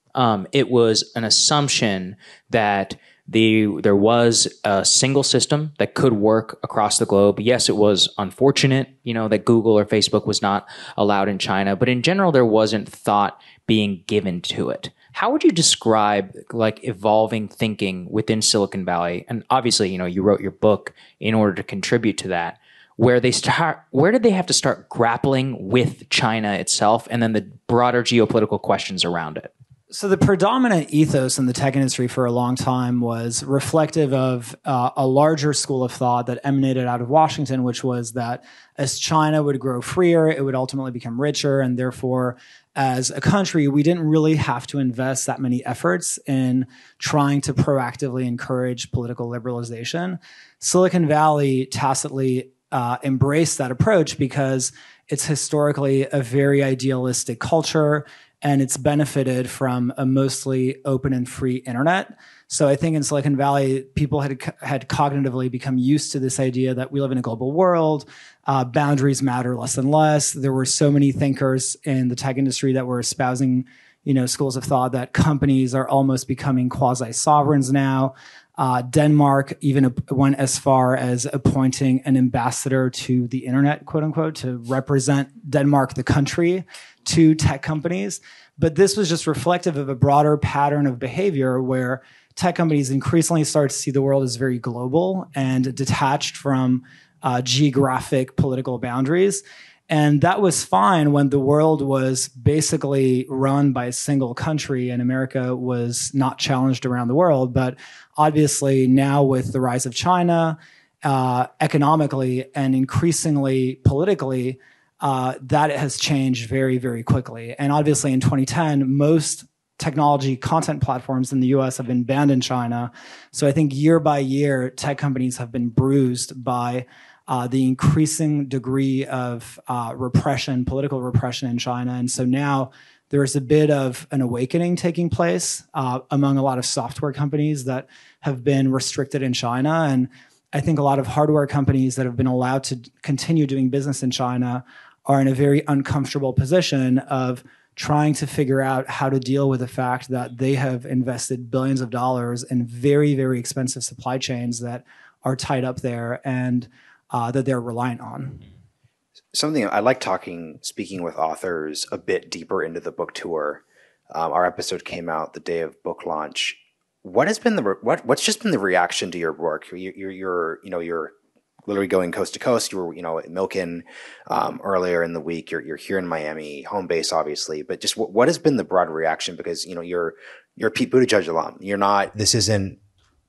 It was an assumption that there was a single system that could work across the globe. Yes, it was unfortunate, that Google or Facebook was not allowed in China, but in general, there wasn't thought being given to it. How would you describe like evolving thinking within Silicon Valley? And obviously, you wrote your book in order to contribute to that. where did they have to start grappling with China itself and then the broader geopolitical questions around it? So the predominant ethos in the tech industry for a long time was reflective of a larger school of thought that emanated out of Washington, which was that as China would grow freer, it would ultimately become richer, and therefore, as a country, we didn't really have to invest that many efforts in trying to proactively encourage political liberalization. Silicon Valley tacitly embraced that approach because it's historically a very idealistic culture, and it's benefited from a mostly open and free internet. So I think in Silicon Valley, people had cognitively become used to this idea that we live in a global world, boundaries matter less and less. There were so many thinkers in the tech industry that were espousing, schools of thought that companies are almost becoming quasi-sovereigns now. Denmark even went as far as appointing an ambassador to the internet, quote unquote, to represent Denmark, the country, to tech companies. But this was just reflective of a broader pattern of behavior where tech companies increasingly start to see the world as very global and detached from geographic political boundaries. And that was fine when the world was basically run by a single country and America was not challenged around the world. But obviously now with the rise of China, economically and increasingly politically, that has changed very, very quickly. And obviously in 2010, most technology content platforms in the US have been banned in China. So I think year by year, tech companies have been bruised by the increasing degree of repression, political repression in China. And so now there's a bit of an awakening taking place among a lot of software companies that have been restricted in China. And I think a lot of hardware companies that have been allowed to continue doing business in China are in a very uncomfortable position of trying to figure out how to deal with the fact that they have invested billions of dollars in very, very expensive supply chains that are tied up there and that they're reliant on. Something I like speaking with authors a bit deeper into the book tour. Our episode came out the day of book launch. What has been what's just been the reaction to your work? You're literally going coast to coast. You were, at Milken earlier in the week. You're here in Miami, home base, obviously. But just what has been the broad reaction? Because you're a Pete Buttigieg alum. You're not. This isn't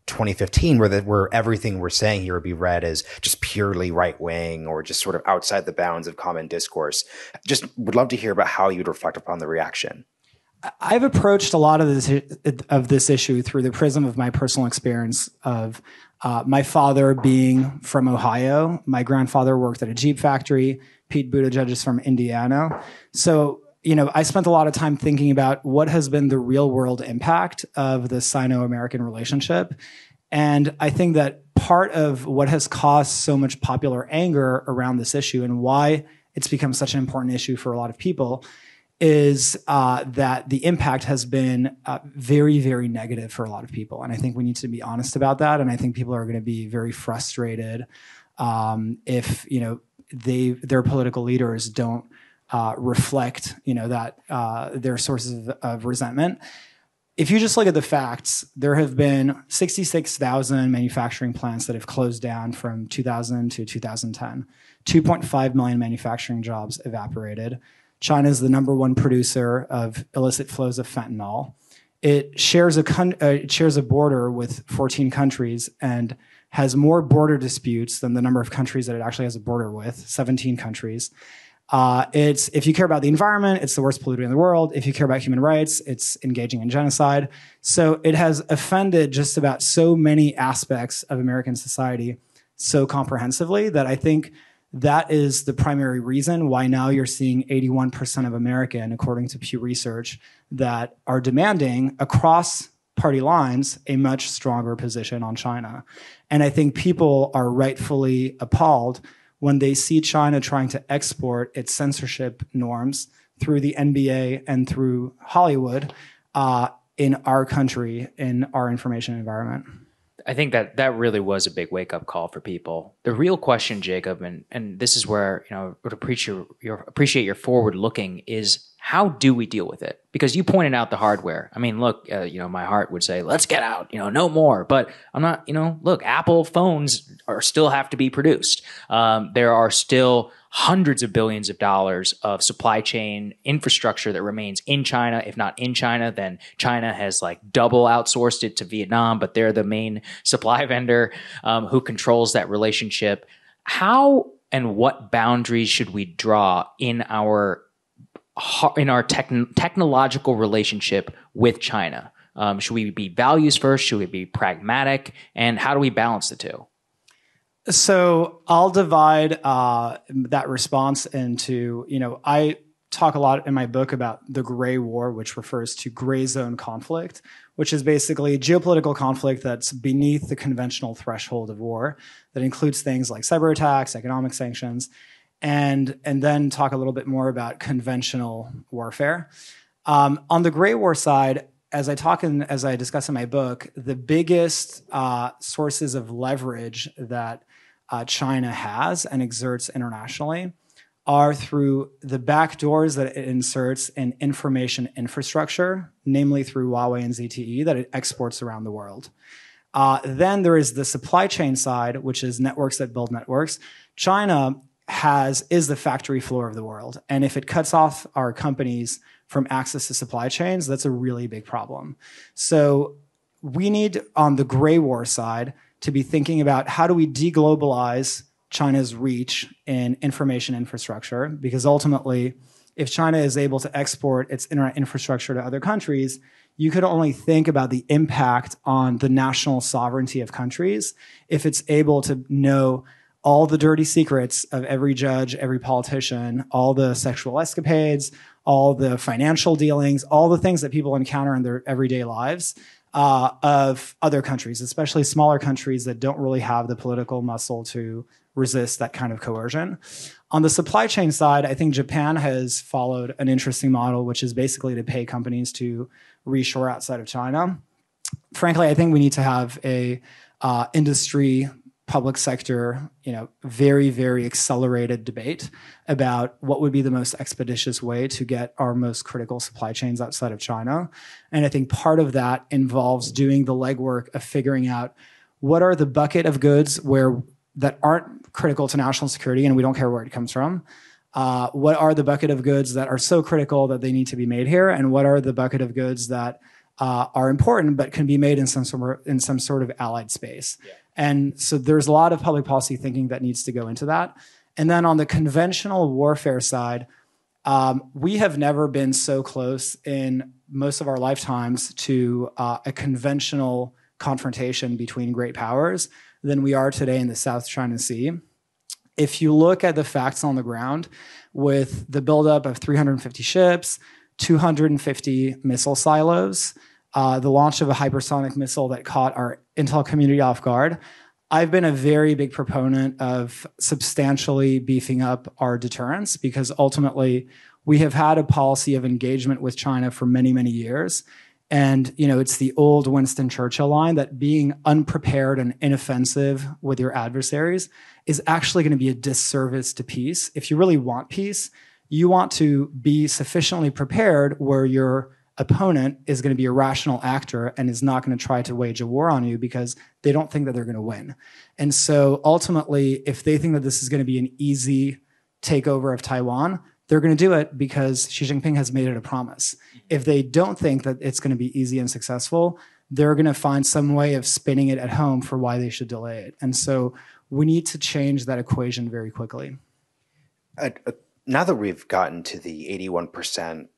2015 where everything we're saying here would be read as just purely right wing or just sort of outside the bounds of common discourse. Just would love to hear about how you'd reflect upon the reaction. I've approached a lot of this issue through the prism of my personal experience of my father being from Ohio. My grandfather worked at a Jeep factory. Pete Buttigieg is from Indiana. So, I spent a lot of time thinking about what has been the real world impact of the Sino-American relationship. And I think that part of what has caused so much popular anger around this issue and why it's become such an important issue for a lot of people is that the impact has been very, very negative for a lot of people. And I think we need to be honest about that. And I think people are going to be very frustrated if, their political leaders don't reflect, that their sources of resentment. If you just look at the facts, there have been 66,000 manufacturing plants that have closed down from 2000 to 2010. 2.5 million manufacturing jobs evaporated. China is the number one producer of illicit flows of fentanyl. It shares a border with 14 countries and has more border disputes than the number of countries that it actually has a border with, 17 countries. If you care about the environment, it's the worst polluter in the world. If you care about human rights, it's engaging in genocide. So it has offended just about so many aspects of American society so comprehensively that I think that is the primary reason why now you're seeing 81% of American, according to Pew Research, that are demanding across party lines a much stronger position on China. And I think people are rightfully appalled when they see China trying to export its censorship norms through the NBA and through Hollywood in our country, in our information environment. I think that really was a big wake-up call for people. The real question, Jacob, and this is where I would appreciate your forward looking, is how do we deal with it? Because you pointed out the hardware. I mean, look, my heart would say, let's get out, no more. But I'm not, look, Apple phones still have to be produced. There are still hundreds of billions of dollars of supply chain infrastructure that remains in China. If not in China, then China has like double outsourced it to Vietnam, but they're the main supply vendor who controls that relationship. How and what boundaries should we draw in our technological relationship with China? Should we be values first? Should we be pragmatic? And how do we balance the two? So I'll divide that response into, I talk a lot in my book about the gray war, which refers to gray zone conflict, which is basically geopolitical conflict that's beneath the conventional threshold of war, that includes things like cyber attacks, economic sanctions, and then talk a little bit more about conventional warfare. On the gray war side, as I discuss in my book, the biggest sources of leverage that China has and exerts internationally are through the back doors that it inserts in information infrastructure, namely through Huawei and ZTE, that it exports around the world. Then there is the supply chain side, which is networks that build networks. China is the factory floor of the world. And if it cuts off our companies from access to supply chains, that's a really big problem. So we need, on the gray war side, to be thinking about how do we deglobalize China's reach in information infrastructure, because ultimately, if China is able to export its internet infrastructure to other countries, you could only think about the impact on the national sovereignty of countries if it's able to know all the dirty secrets of every judge, every politician, all the sexual escapades, all the financial dealings, all the things that people encounter in their everyday lives of other countries, especially smaller countries that don't really have the political muscle to resist that kind of coercion. On the supply chain side, I think Japan has followed an interesting model, which is basically to pay companies to reshore outside of China. Frankly, I think we need to have a industry, public sector, very, very accelerated debate about what would be the most expeditious way to get our most critical supply chains outside of China. And I think part of that involves doing the legwork of figuring out what are the bucket of goods that aren't critical to national security, and we don't care where it comes from. What are the bucket of goods that are so critical that they need to be made here, and what are the bucket of goods that are important but can be made in some sort of allied space? Yeah. And so there's a lot of public policy thinking that needs to go into that. And then on the conventional warfare side, we have never been so close in most of our lifetimes to a conventional confrontation between great powers than we are today in the South China Sea. If you look at the facts on the ground, with the buildup of 350 ships, 250 missile silos, the launch of a hypersonic missile that caught our intel community off guard, I've been a very big proponent of substantially beefing up our deterrence, because ultimately we have had a policy of engagement with China for many, many years. And, it's the old Winston Churchill line that being unprepared and inoffensive with your adversaries is actually going to be a disservice to peace. If you really want peace, you want to be sufficiently prepared where your opponent is going to be a rational actor and is not going to try to wage a war on you because they don't think that they're going to win. And so ultimately, if they think that this is going to be an easy takeover of Taiwan, they're going to do it because Xi Jinping has made it a promise. If they don't think that it's going to be easy and successful, they're going to find some way of spinning it at home for why they should delay it. And so we need to change that equation very quickly. Now that we've gotten to the 81%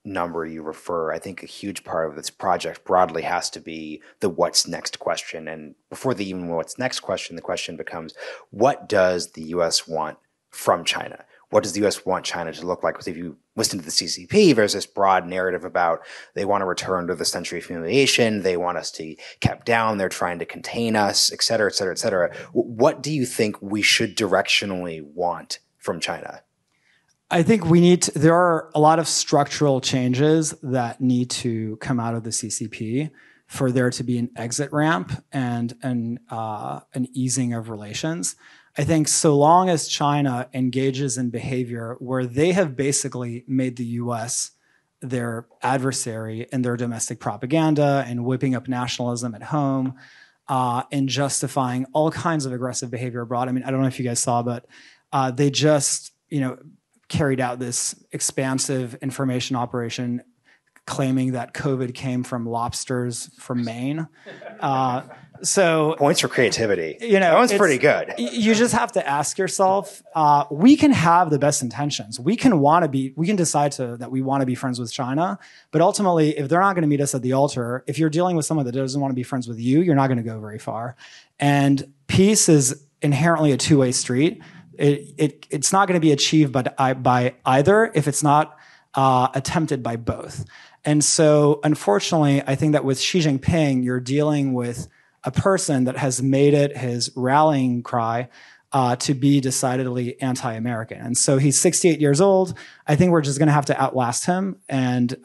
number you refer, I think a huge part of this project broadly has to be the what's next question. And before the even what's next question, the question becomes, what does the U.S. want from China? What does the U.S. want China to look like? Because if you listen to the CCP, there's this broad narrative about they want to return to the century of humiliation. They want us to be kept down. They're trying to contain us, et cetera, et cetera, et cetera. What do you think we should directionally want from China? I think there are a lot of structural changes that need to come out of the CCP for there to be an exit ramp and an easing of relations. I think so long as China engages in behavior where they have basically made the U.S. their adversary in their domestic propaganda and whipping up nationalism at home, and justifying all kinds of aggressive behavior abroad. I mean, I don't know if you guys saw, but they just, carried out this expansive information operation claiming that COVID came from lobsters from Maine. So points for creativity. That one's pretty good. You just have to ask yourself, we can have the best intentions. We can decide that we want to be friends with China, but ultimately, if they're not going to meet us at the altar, if you're dealing with someone that doesn't want to be friends with you, you're not going to go very far. And peace is inherently a two-way street. It's not going to be achieved by either if it's not attempted by both. And so, unfortunately, I think that with Xi Jinping, you're dealing with a person that has made it his rallying cry to be decidedly anti-American. And so he's 68 years old. I think we're just going to have to outlast him and,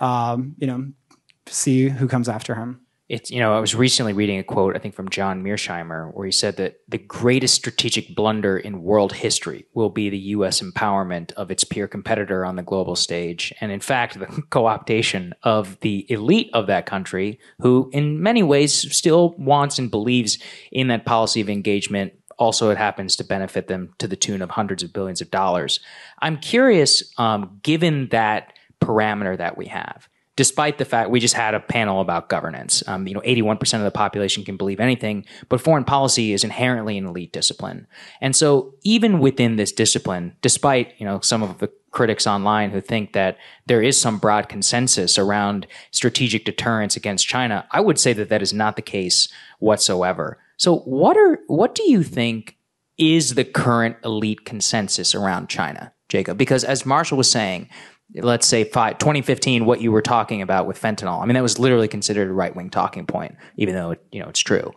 see who comes after him. I was recently reading a quote, I think from John Mearsheimer, where he said that the greatest strategic blunder in world history will be the U.S. empowerment of its peer competitor on the global stage. And in fact, the co-optation of the elite of that country, who in many ways still wants and believes in that policy of engagement. Also, it happens to benefit them to the tune of hundreds of billions of dollars. I'm curious, given that parameter that we have, despite the fact we just had a panel about governance, 81% of the population can believe anything, but foreign policy is inherently an elite discipline. And so even within this discipline, despite, some of the critics online who think that there is some broad consensus around strategic deterrence against China, I would say that that is not the case whatsoever. So what do you think is the current elite consensus around China, Jacob? Because as Marshall was saying, let's say 2015, what you were talking about with fentanyl, I mean, that was literally considered a right-wing talking point, even though it's true.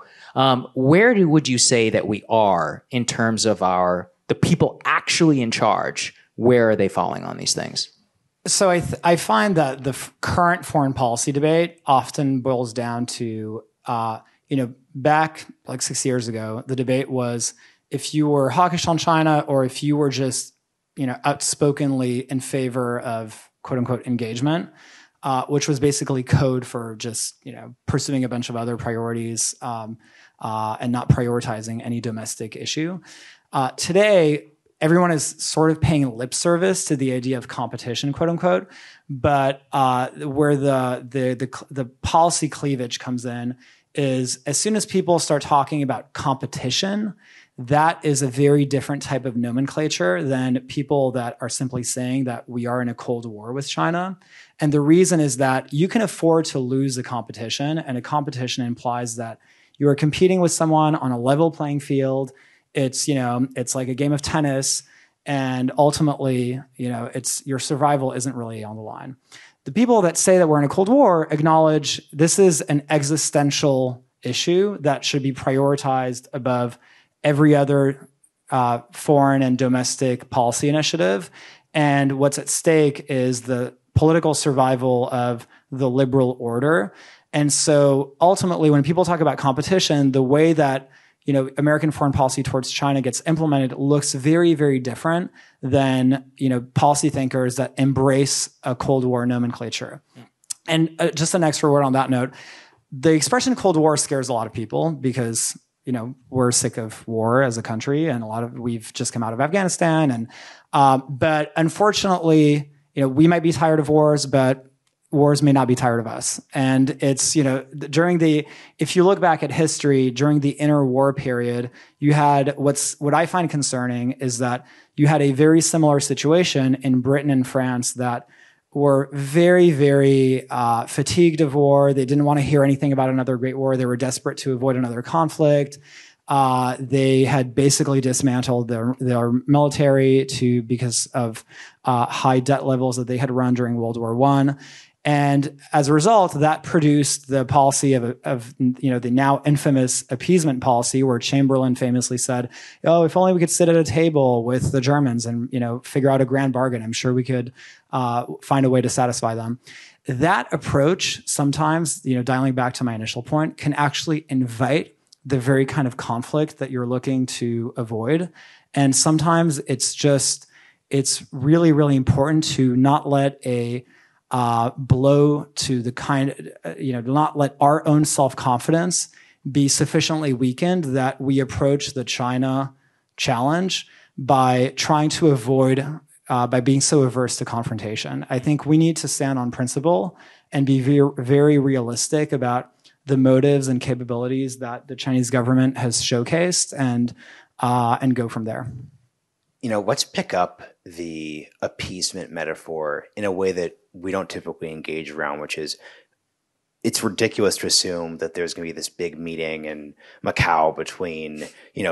Where would you say that we are in terms of the people actually in charge? Where are they falling on these things? So I find that the current foreign policy debate often boils down to, back like 6 years ago, the debate was if you were hawkish on China or if you were just outspokenly in favor of quote unquote engagement, which was basically code for just, pursuing a bunch of other priorities and not prioritizing any domestic issue. Today, everyone is sort of paying lip service to the idea of competition, quote unquote, but where the policy cleavage comes in is as soon as people start talking about competition, that is a very different type of nomenclature than people that are simply saying that we are in a Cold War with China. And the reason is that you can afford to lose a competition, and a competition implies that you are competing with someone on a level playing field. It's like a game of tennis, and ultimately, it's your survival isn't really on the line. The people that say that we're in a Cold War acknowledge this is an existential issue that should be prioritized above every other foreign and domestic policy initiative. And what's at stake is the political survival of the liberal order. And so ultimately, when people talk about competition, the way that American foreign policy towards China gets implemented looks very, very different than, policy thinkers that embrace a Cold War nomenclature. And just an extra word on that note, the expression Cold War scares a lot of people because, we're sick of war as a country, and we've just come out of Afghanistan. And, but unfortunately, we might be tired of wars, but wars may not be tired of us. And it's, if you look back at history, during the interwar period, you had what I find concerning is that you had a very similar situation in Britain and France that were very, very fatigued of war. They didn't want to hear anything about another great war. They were desperate to avoid another conflict. They had basically dismantled their military because of high debt levels that they had run during World War I. And as a result, that produced the policy of the now infamous appeasement policy, where Chamberlain famously said, "Oh, if only we could sit at a table with the Germans and figure out a grand bargain, I'm sure we could find a way to satisfy them." That approach, sometimes, dialing back to my initial point, can actually invite the very kind of conflict that you're looking to avoid. And sometimes it's really, really important to not let a blow to the kind, not let our own self-confidence be sufficiently weakened that we approach the China challenge by trying to avoid, by being so averse to confrontation. I think we need to stand on principle and be very, very realistic about the motives and capabilities that the Chinese government has showcased, and go from there. Let's pick up the appeasement metaphor in a way that we don't typically engage around, which is, it's ridiculous to assume that there's going to be this big meeting in Macau between,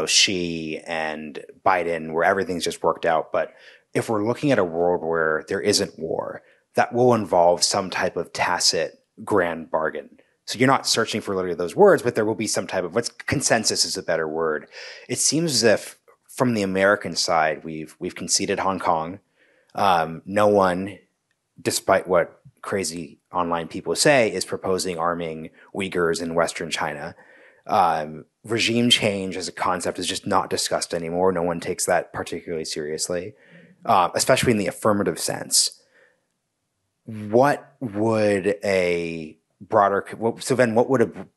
Xi and Biden where everything's just worked out. But if we're looking at a world where there isn't war, that will involve some type of tacit grand bargain. So you're not searching for literally those words, but there will be some type of, consensus is a better word. It seems as if from the American side, we've conceded Hong Kong. No one, despite what crazy online people say, is proposing arming Uyghurs in Western China. Regime change as a concept is just not discussed anymore. No one takes that particularly seriously, especially in the affirmative sense. What would a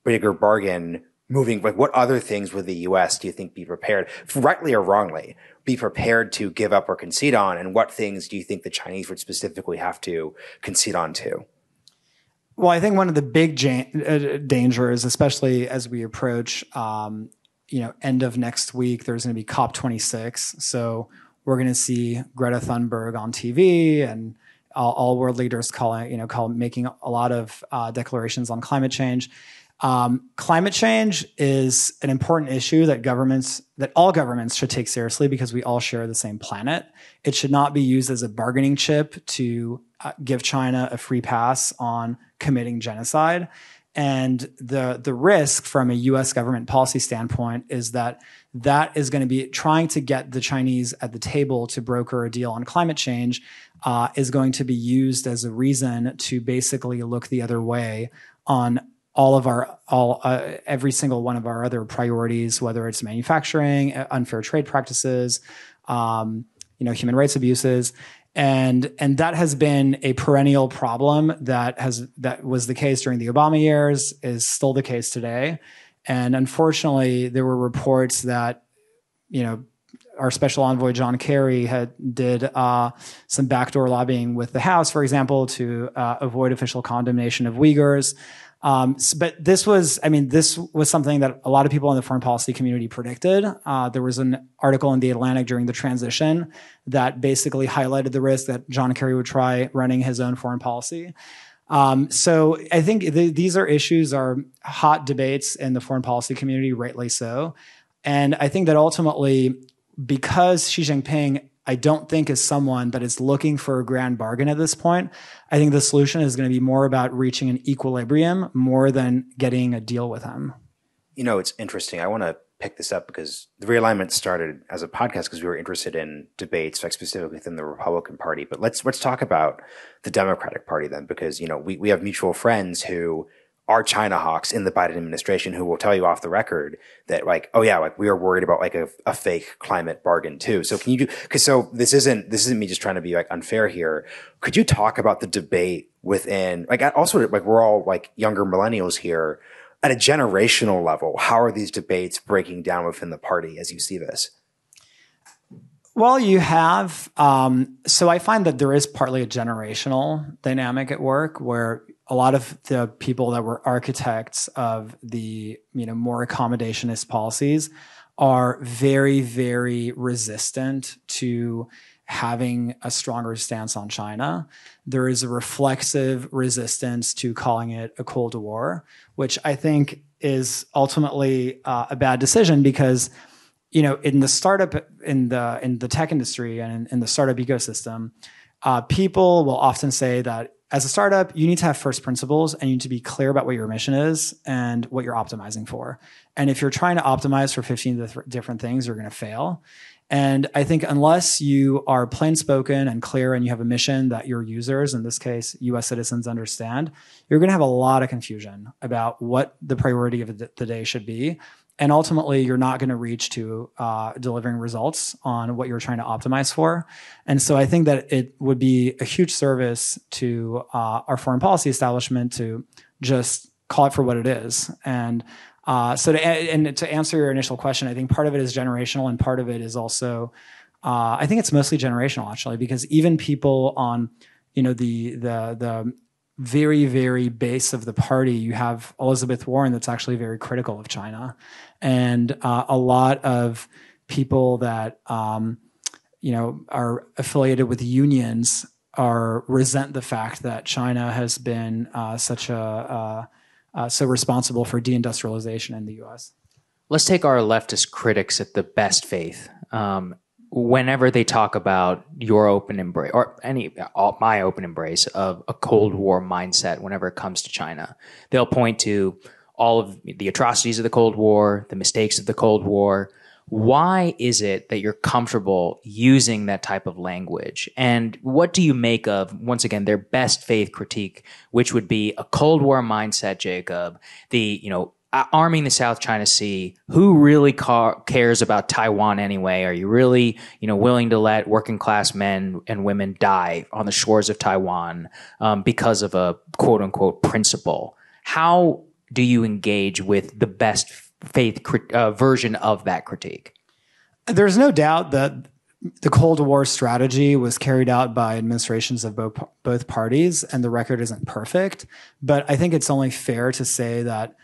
bigger bargain moving, what other things would the U.S., do you think, be prepared, rightly or wrongly, be prepared to give up or concede on? And what things do you think the Chinese would specifically have to concede on to? Well, I think one of the big dangers, especially as we approach, end of next week, there's going to be COP26. So we're going to see Greta Thunberg on TV and all world leaders making a lot of declarations on climate change. Climate change is an important issue that all governments should take seriously because we all share the same planet. It should not be used as a bargaining chip to give China a free pass on committing genocide. And the risk from a U.S. government policy standpoint is that is going to be trying to get the Chinese at the table to broker a deal on climate change is going to be used as a reason to basically look the other way on every single one of our other priorities, whether it's manufacturing, unfair trade practices, human rights abuses. And that has been a perennial problem that was the case during the Obama years, is still the case today. And unfortunately, there were reports that, our special envoy, John Kerry, did some backdoor lobbying with the House, for example, to avoid official condemnation of Uyghurs. But this was something that a lot of people in the foreign policy community predicted. There was an article in The Atlantic during the transition that basically highlighted the risk that John Kerry would try running his own foreign policy. So I think these are hot debates in the foreign policy community, rightly so. And I think that ultimately, because Xi Jinping, I don't think, is someone that is looking for a grand bargain at this point, I think the solution is going to be more about reaching an equilibrium more than getting a deal with him. It's interesting. I want to pick this up because the Realignment started as a podcast because we were interested in debates, like specifically within the Republican Party. But let's talk about the Democratic Party then, because we have mutual friends who are China hawks in the Biden administration who will tell you off the record that we are worried about a fake climate bargain too. So this isn't me just trying to be unfair here. Could you talk about the debate within, also we're all younger millennials here, at a generational level, how are these debates breaking down within the party as you see this? Well, you have, so I find that there is partly a generational dynamic at work where a lot of the people that were architects of the, more accommodationist policies are very, very resistant to having a stronger stance on China. There is a reflexive resistance to calling it a Cold War, which I think is ultimately a bad decision because, in the startup, in the tech industry and in the startup ecosystem, people will often say that as a startup, you need to have first principles and you need to be clear about what your mission is and what you're optimizing for. And if you're trying to optimize for 15 different things, you're going to fail. And I think unless you are plain spoken and clear and you have a mission that your users, in this case, US citizens, understand, you're going to have a lot of confusion about what the priority of the day should be. And ultimately, you're not going to reach to delivering results on what you're trying to optimize for. And so I think that it would be a huge service to our foreign policy establishment to just call it for what it is. And so to answer your initial question, I think part of it is generational and part of it is also, I think it's mostly generational actually, because even people on, the very, very base of the party, you have Elizabeth Warren that's actually very critical of China. And a lot of people that, are affiliated with unions resent the fact that China has been so responsible for deindustrialization in the U.S. Let's take our leftist critics at the best faith. Whenever they talk about your open embrace or my open embrace of a Cold War mindset, whenever it comes to China, they'll point to all of the atrocities of the Cold War, the mistakes of the Cold War. Why is it that you're comfortable using that type of language? And what do you make of, once again, their best faith critique, which would be a Cold War mindset, Jacob, arming the South China Sea? Who really cares about Taiwan anyway? Are you really, willing to let working class men and women die on the shores of Taiwan because of a quote unquote principle? How do you engage with the best faith version of that critique? There's no doubt that the Cold War strategy was carried out by administrations of both parties, and the record isn't perfect. But I think it's only fair to say that,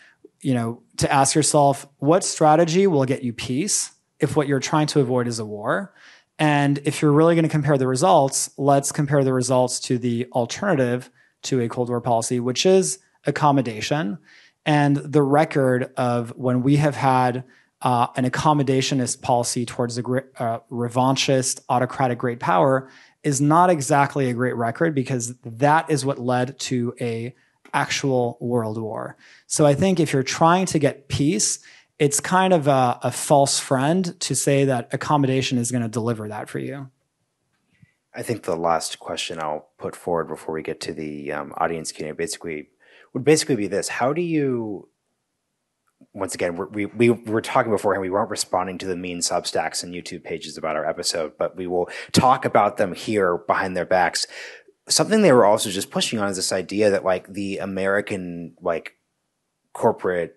to ask yourself, what strategy will get you peace if what you're trying to avoid is a war? And if you're really going to compare the results, let's compare the results to the alternative to a Cold War policy, which is accommodation. And the record of when we have had an accommodationist policy towards a revanchist, autocratic great power is not exactly a great record, because that is what led to a actual world war. So I think if you're trying to get peace, it's kind of a false friend to say that accommodation is going to deliver that for you. I think the last question I'll put forward before we get to the audience Q&A would basically be this. How do you, once again, we were talking beforehand, we weren't responding to the mean Substacks and YouTube pages about our episode, but we will talk about them here behind their backs. Something they were also just pushing on is this idea that the American corporate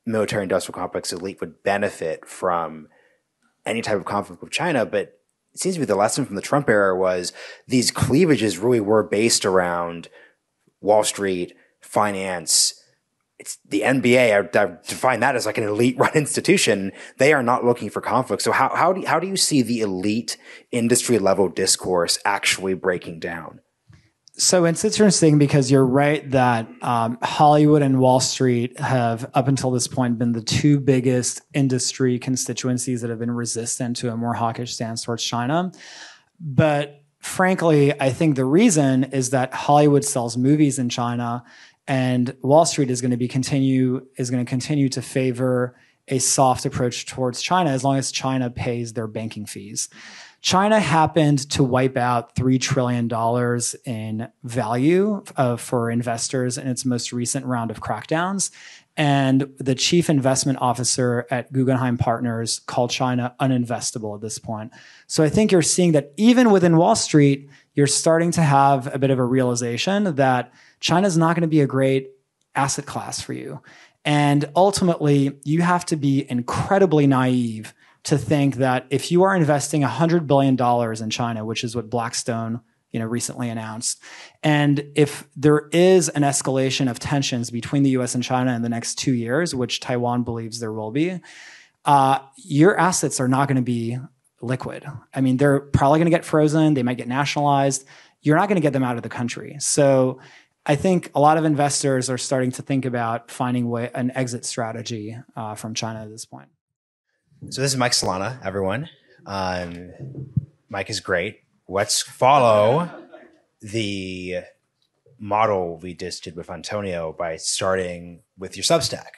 military industrial complex elite would benefit from any type of conflict with China. But it seems to be the lesson from the Trump era was these cleavages really were based around Wall Street, finance. It's the NBA. I define that as an elite run institution. They are not looking for conflict. So how do you see the elite industry level discourse actually breaking down? So it's interesting because you're right that Hollywood and Wall Street have, up until this point, been the two biggest industry constituencies that have been resistant to a more hawkish stance towards China. But frankly, I think the reason is that Hollywood sells movies in China, and Wall Street is going to continue to favor a soft approach towards China as long as China pays their banking fees. China happened to wipe out $3 trillion in value for investors in its most recent round of crackdowns. And the chief investment officer at Guggenheim Partners called China uninvestable at this point. So I think you're seeing that even within Wall Street, you're starting to have a bit of a realization that China's not going to be a great asset class for you. And ultimately, you have to be incredibly naive to think that if you are investing $100 billion in China, which is what Blackstone recently announced, and if there is an escalation of tensions between the US and China in the next 2 years, which Taiwan believes there will be, your assets are not going to be liquid. I mean, they're probably going to get frozen. They might get nationalized. You're not going to get them out of the country. So I think a lot of investors are starting to think about finding an exit strategy from China at this point. So this is Mike Solana, everyone. Mike is great. Let's follow the model we just did with Antonio by starting with your Substack.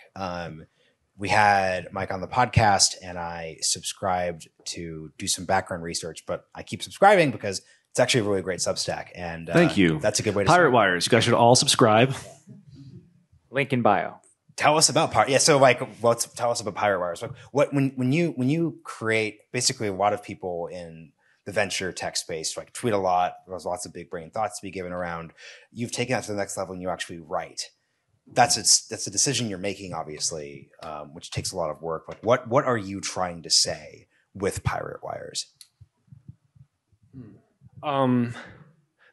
we had Mike on the podcast, and I subscribed to do some background research, but I keep subscribing because it's actually a really great Substack. And thank you. That's a good way to Pirate Wires. You guys should all subscribe. Link in bio. Tell us about Pirate. Yeah, so like, tell us about Pirate Wires. When you create, basically, a lot of people in the venture tech space like tweet a lot. There's lots of big brain thoughts to be given around. You've taken that to the next level, and you actually write. That's a decision you're making, obviously, which takes a lot of work. Like, what are you trying to say with Pirate Wires?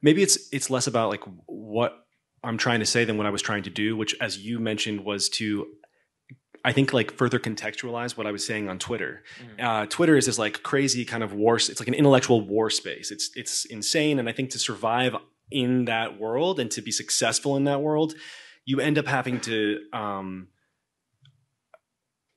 Maybe it's less about like what I'm trying to say than what I was trying to do, which, as you mentioned, was to, I think, like further contextualize what I was saying on Twitter. Twitter is this like crazy kind of war. It's like an intellectual war space. It's insane, and I think to survive in that world and to be successful in that world, you end up having to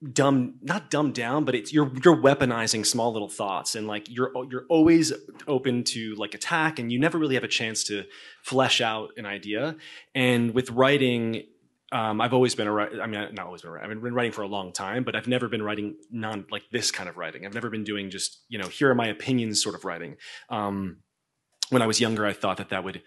not dumb down, but you're weaponizing small little thoughts, and like you're always open to like attack, and you never really have a chance to flesh out an idea. And with writing, I've always been not always been writing. I've been writing for a long time, but I've never been writing like this kind of writing. I've never been doing just, here are my opinions sort of writing. When I was younger, I thought that would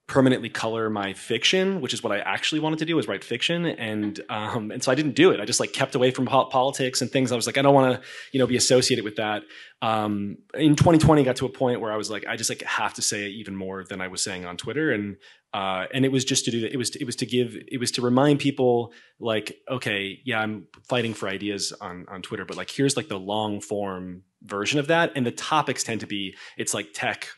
permanently color my fiction, which is what I actually wanted to do, was write fiction. And so I didn't do it. I just like kept away from politics and things. I was like, I don't want to, be associated with that. In 2020, got to a point where I was like, I just like have to say it even more than I was saying on Twitter. And it was just to do that. It was to remind people like, okay, yeah, I'm fighting for ideas on Twitter, but like, here's like the long form version of that. And the topics tend to be, it's like tech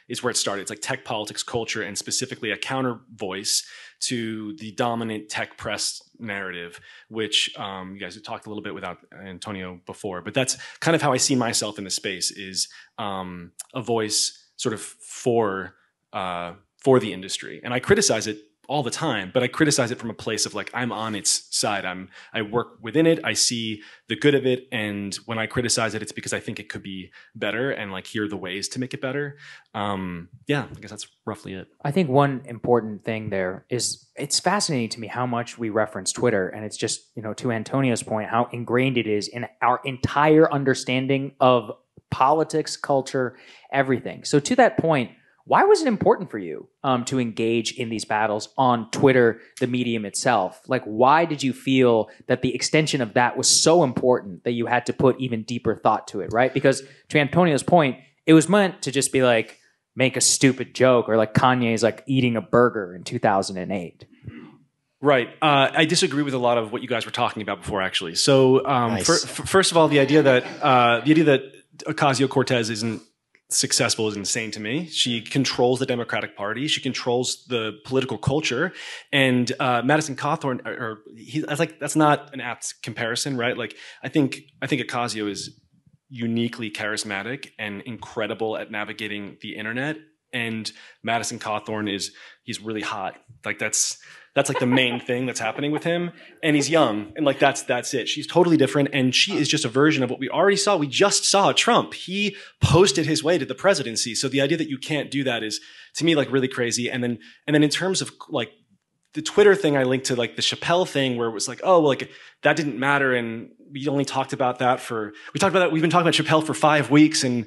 is where it started. It's like tech, politics, culture, and specifically a counter voice to the dominant tech press narrative, which you guys have talked a little bit without Antonio before, but that's kind of how I see myself in the space, is a voice sort of for the industry. And I criticize it all the time, but I criticize it from a place of like, I'm on its side. I work within it. I see the good of it. And when I criticize it, it's because I think it could be better, and like, here are the ways to make it better. Yeah, I guess that's roughly it. I think one important thing there is, it's fascinating to me how much we reference Twitter. And it's just, to Antonio's point, how ingrained it is in our entire understanding of politics, culture, everything. So to that point, why was it important for you to engage in these battles on Twitter, the medium itself? Like, why did you feel that the extension of that was so important that you had to put even deeper thought to it, right? Because to Antonio's point, it was meant to just be like, make a stupid joke, or like Kanye's like eating a burger in 2008. Right. I disagree with a lot of what you guys were talking about before, actually. So nice. First of all, the idea that Ocasio-Cortez isn't successful is insane to me. She controls the Democratic Party. She controls the political culture. And Madison Cawthorn, that's not an apt comparison, right? Like, I think Ocasio is uniquely charismatic and incredible at navigating the internet. And Madison Cawthorn he's really hot. Like, that's like the main thing that's happening with him. And he's young, and like that's it. She's totally different, and she is just a version of what we already saw. We just saw Trump. He posted his way to the presidency. So the idea that you can't do that is, to me, like really crazy. And then in terms of like the Twitter thing, I linked to like the Chappelle thing, where it was like, oh, well, like that didn't matter, and we only talked about that we've been talking about Chappelle for 5 weeks and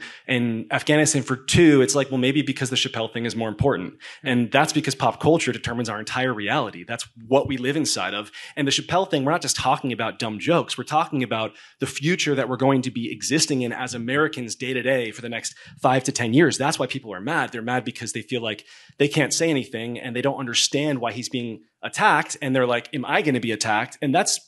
Afghanistan for 2. It's like, well, maybe because the Chappelle thing is more important. And that's because pop culture determines our entire reality. That's what we live inside of. And the Chappelle thing, we're not just talking about dumb jokes. We're talking about the future that we're going to be existing in as Americans day to day for the next 5 to 10 years. That's why people are mad. They're mad because they feel like they can't say anything, and they don't understand why he's being attacked. And they're like, am I going to be attacked? And that's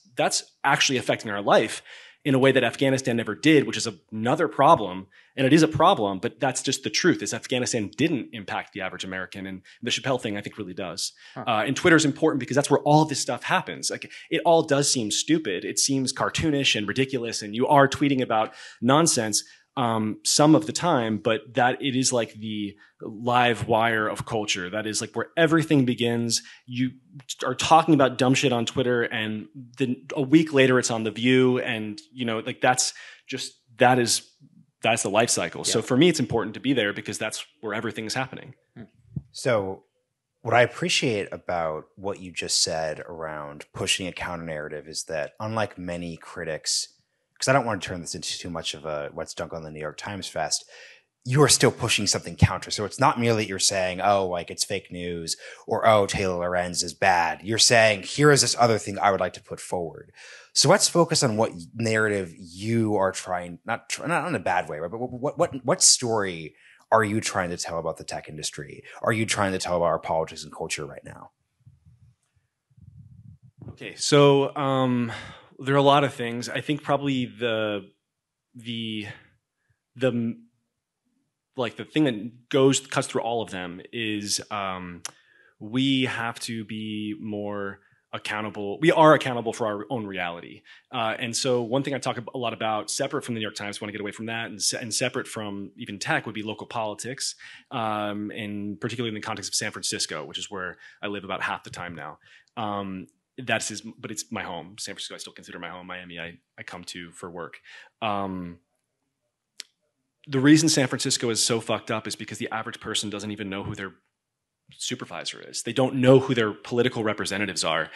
actually affecting our life in a way that Afghanistan never did, which is another problem. And it is a problem, but that's just the truth, is Afghanistan didn't impact the average American. And the Chappelle thing, I think, really does. And Twitter's important because that's where all this stuff happens. Like, it all does seem stupid. It seems cartoonish and ridiculous, and you are tweeting about nonsense some of the time, but that it is like the live wire of culture. That is like where everything begins. You are talking about dumb shit on Twitter, and then a week later it's on The View, and like that's the life cycle. Yeah. So for me, it's important to be there because that's where everything is happening. So What I appreciate about what you just said around pushing a counter narrative is that, unlike many critics, because I don't want to turn this into too much of a What's Dunk on the New York Times fest, you are still pushing something counter. So it's not merely that you're saying, oh, like it's fake news, or oh, Taylor Lorenz is bad. You're saying, here is this other thing I would like to put forward. So let's focus on what narrative you are trying, not in a bad way, but what story are you trying to tell about the tech industry? Are you trying to tell about our politics and culture right now? Okay, so there are a lot of things. I think probably the thing that cuts through all of them is we have to be more accountable. We are accountable for our own reality. And so one thing I talk a lot about, separate from the New York Times, want to get away from that, and separate from even tech, would be local politics, and particularly in the context of San Francisco, which is where I live about half the time now. But it's my home. San Francisco, I still consider my home. Miami, I come to for work. The reason San Francisco is so fucked up is because the average person doesn't even know who their supervisor is. They don't know who their political representatives are.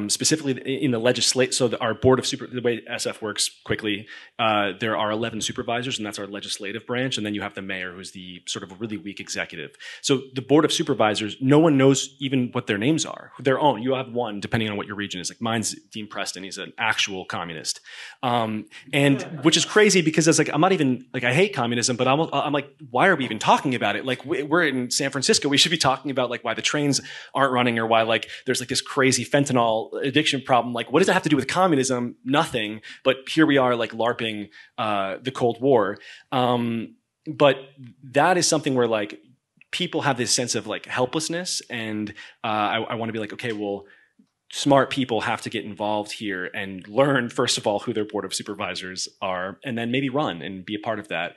Specifically in the legislate, so our board of the way SF works quickly, there are 11 supervisors, and that's our legislative branch, and then you have the mayor, who's the sort of a really weak executive. So the board of supervisors, no one knows even what their names are, their own. You have one, depending on what your region is. Like mine's Dean Preston. He's an actual communist. And which is crazy because it's like, I'm not even, like, I hate communism, but I'm like, why are we even talking about it? Like, we're in San Francisco. We should be talking about like why the trains aren't running, or why like there's like this crazy fentanyl addiction problem. Like, what does that have to do with communism? Nothing. But here we are, like LARPing the Cold War. But that is something where like people have this sense of like helplessness, and I want to be like, okay, well, smart people have to get involved here and learn, first of all, who their board of supervisors are, and then maybe run and be a part of that.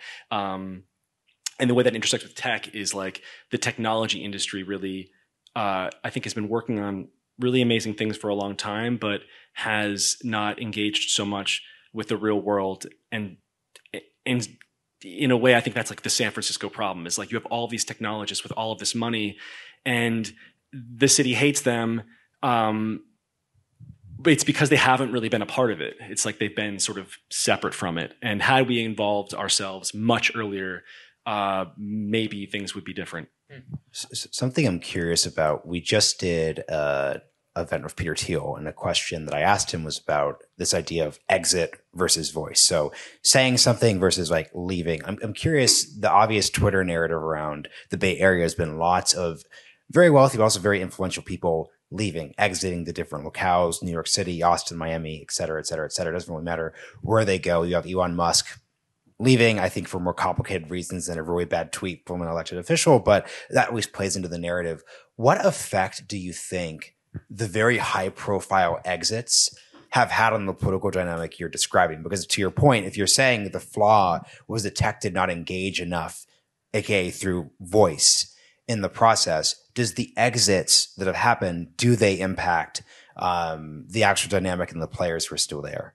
And the way that intersects with tech is like the technology industry really, I think, has been working on really amazing things for a long time, but has not engaged so much with the real world. And in a way, I think that's like the San Francisco problem, is like you have all these technologists with all of this money, and the city hates them. But it's because they haven't really been a part of it. It's like they've been sort of separate from it. And had we involved ourselves much earlier, maybe things would be different. Something I'm curious about, we just did an event with Peter Thiel, and a question that I asked him was about this idea of exit versus voice. So saying something versus like leaving. I'm curious, the obvious Twitter narrative around the Bay Area has been lots of very wealthy, but also very influential people leaving, exiting the different locales, New York City, Austin, Miami, et cetera, et cetera, et cetera. It doesn't really matter where they go. You have Elon Musk leaving, I think, for more complicated reasons than a really bad tweet from an elected official, but that always plays into the narrative. What effect do you think the very high profile exits have had on the political dynamic you're describing? Because to your point, if you're saying the flaw was the tech did not engage enough, aka through voice in the process, does the exits that have happened, do they impact the actual dynamic and the players who are still there?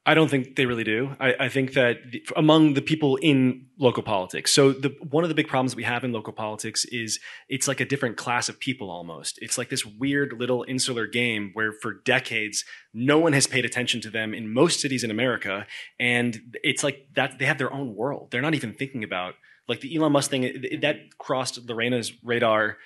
I don't think they really do. I think that among the people in local politics, so one of the big problems that we have in local politics is it's like a different class of people almost. It's like this weird little insular game where for decades, no one has paid attention to them in most cities in America. And it's like that they have their own world. They're not even thinking about, like the Elon Musk thing, that crossed Lorena's radar